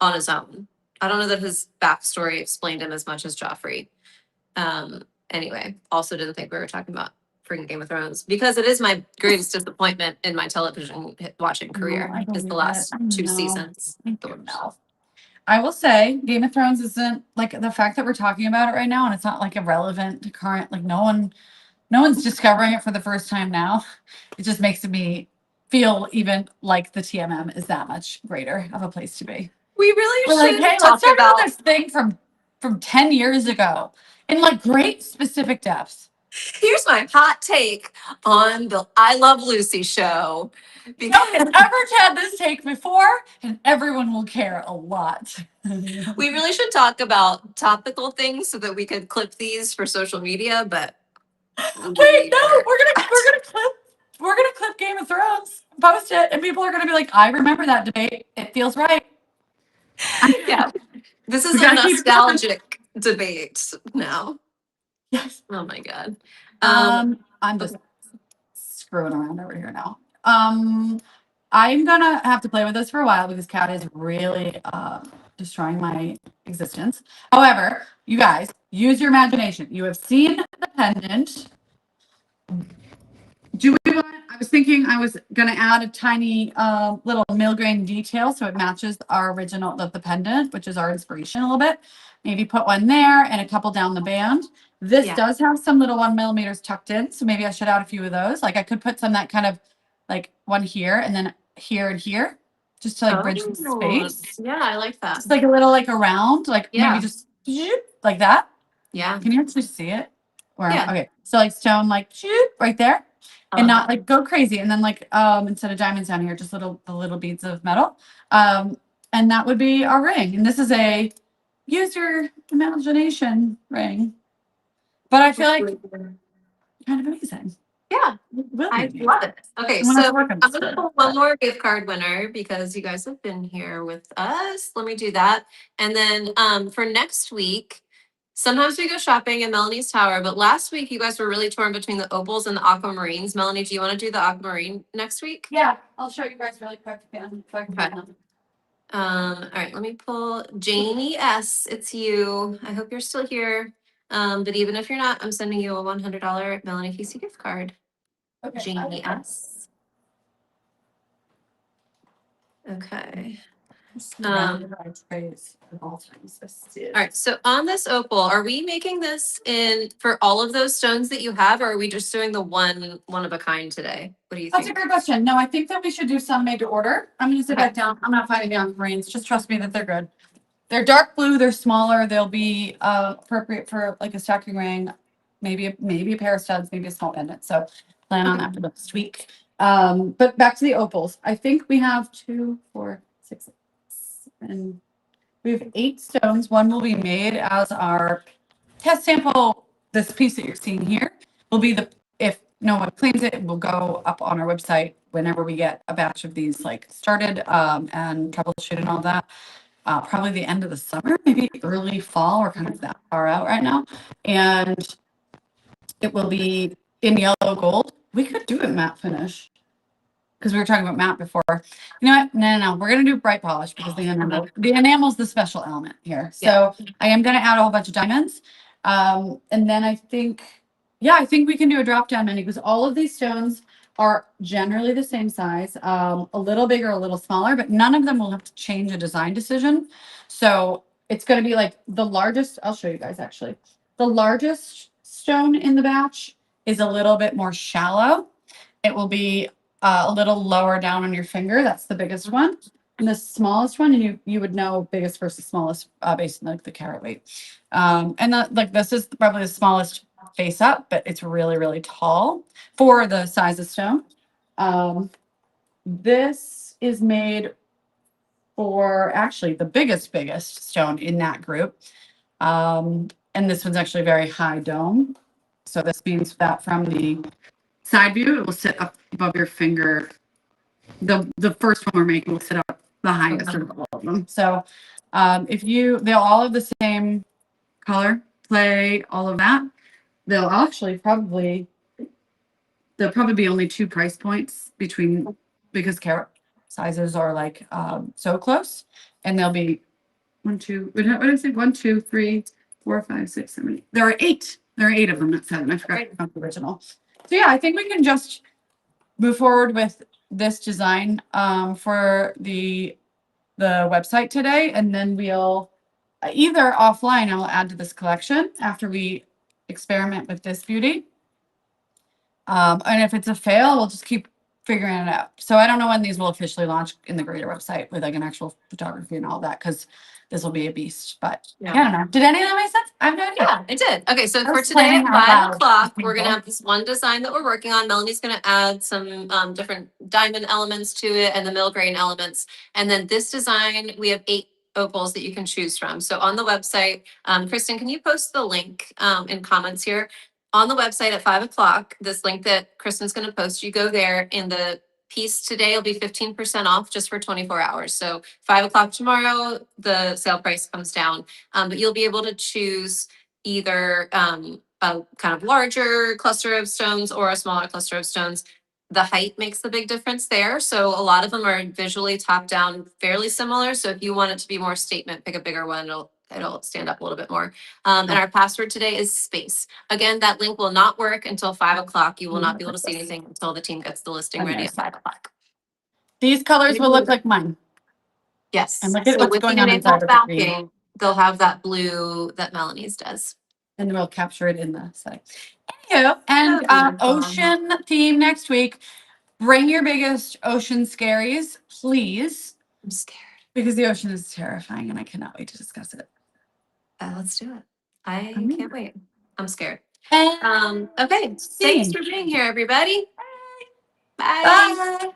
on his own. I don't know that his backstory explained him as much as Joffrey. Anyway, also didn't think we were talking about freaking Game of Thrones because it is my greatest disappointment in my television watching career is the last 2 seasons. I will say Game of Thrones isn't like the fact that we're talking about it right now and it's not like irrelevant to current, like no one's discovering it for the first time now. It just makes me feel even like the TMM is that much greater of a place to be. We really should like, hey, talk about this thing from 10 years ago in like great specific depths. Here's my hot take on the I Love Lucy show. Because no one's ever had this take before, and everyone will care a lot. We really should talk about topical things so that we could clip these for social media, but wait, no, we're gonna clip we're gonna clip Game of Thrones, post it, and people are gonna be like, I remember that debate. It feels right. Yeah. This is We a gotta keep it going. nostalgic debate now. Yes. Oh my God. I'm just screwing around over here now. I'm gonna have to play with this for a while because Cat is really destroying my existence. However, you guys use your imagination. You have seen the pendant. Do we want? I was thinking I was gonna add a tiny little millgrain detail so it matches our original the pendant, which is our inspiration a little bit. Maybe put one there and a couple down the band. This Yeah. does have some little 1 mm tucked in, so maybe I should add a few of those. Like I could put some that kind of like one here and then here and here, just to like bridge the Oh, space. yeah, I like that. Just like a little like around, like Yeah. maybe just like that. Yeah. Can you actually see it? Or Yeah. okay, so like stone like right there I and love not that. like go crazy. And then like instead of diamonds down here, just the little beads of metal. And that would be our ring. And this is a use your imagination ring. But I feel like kind of amazing. Yeah, It will I be. love it. Okay, I'm gonna have so to work on I'm this gonna bit, pull but- one more gift card winner because you guys have been here with us. Let me do that. And then for next week, sometimes we go shopping in Melanie's Tower, but last week you guys were really torn between the opals and the aquamarines. Melanie, do you want to do the aquamarine next week? Yeah, I'll show you guys really quick. Okay. All right, let me pull Janie S. It's you. I hope you're still here. But even if you're not, I'm sending you a $100 Melanie Casey gift card. Okay. Janie S. Okay. All right. So on this opal, are we making this in for all of those stones that you have, or are we just doing the one of a kind today? What do you That's a think? great question. No, I think that we should do some made to order. I'm gonna sit Okay. back down. I'm not finding the aquamarines. Just trust me that they're good. They're dark blue, they're smaller, they'll be appropriate for like a stocking ring, maybe a pair of studs, maybe a small pendant. So plan on that for next week. But back to the opals. I think we have 2, 4, 6, and we have 8 stones. One will be made as our test sample. This piece that you're seeing here will be if no one claims it, it will go up on our website whenever we get a batch of these like started and troubleshoot and all that. Probably the end of the summer, maybe early fall. We're kind of that far out right now. And it will be in yellow gold. We could do it matte finish because we were talking about matte before. You know what? No. We're going to do bright polish because the enamel is the special element here. So I am going to add a whole bunch of diamonds. And then I think we can do a drop down menu because all of these stones are generally the same size, a little bigger, a little smaller, but none of them will have to change a design decision. So it's going to be like the largest, I'll show you guys actually. The largest stone in the batch is a little bit more shallow. It will be a little lower down on your finger. That's the biggest one. And the smallest one, and you would know biggest versus smallest based on like the carat weight. And like this is probably the smallest face up, but it's really, really tall for the size of stone. This is made for actually the biggest stone in that group. And this one's actually very high dome. So this means that from the side view, it will sit up above your finger. The first one we're making will sit up the highest of all of them. So they'll all have the same color, play, all of that. They'll actually there'll probably be only 2 price points between because carat sizes are like so close, and there'll be 1, 2. What did I say? 1, 2, 3, 4, 5, 6, 7. 8. There are 8. There are 8 of them, not 7. I forgot about the original. So yeah, I think we can just move forward with this design for the website today, and then we'll either offline I'll add to this collection after we experiment with this beauty. And if it's a fail, we'll just keep figuring it out. So I don't know when these will officially launch in the greater website with like an actual photography and all that, because this will be a beast. But I don't know. Did any of that make sense? I have no idea. Yeah, it did. Okay, so I for was today planning at out 5 loud. o'clock, we're gonna People. have this one design that we're working on. Melanie's gonna add some different diamond elements to it and the millgrain elements. And then this design, we have 8 opals that you can choose from. So on the website, Kristen, can you post the link in comments here? on the website at 5 o'clock, this link that Kristen's going to post, you go there and the piece today will be 15% off just for 24 hours. So 5 o'clock tomorrow, the sale price comes down. But you'll be able to choose either a kind of larger cluster of stones or a smaller cluster of stones. The height makes the big difference there. So a lot of them are visually top down fairly similar. So if you want it to be more statement, pick a bigger one. It'll stand up a little bit more. And our password today is space. Again, that link will not work until 5 o'clock. You will not be able to see anything until the team gets the listing ready at 5 o'clock. These colors will look like mine. Yes. And look at So what's with the going on Enamel inside of the green. backing, they'll have that blue that Melanie's does. And we'll capture it in the site. Anywho, and Oh, beautiful. ocean theme next week. Bring your biggest ocean scaries, please, I'm scared. because the ocean is terrifying and I cannot wait to discuss it. Let's do it. I Amazing. can't wait. I'm scared. And Okay. see. Thanks for being here, everybody. Bye. Bye.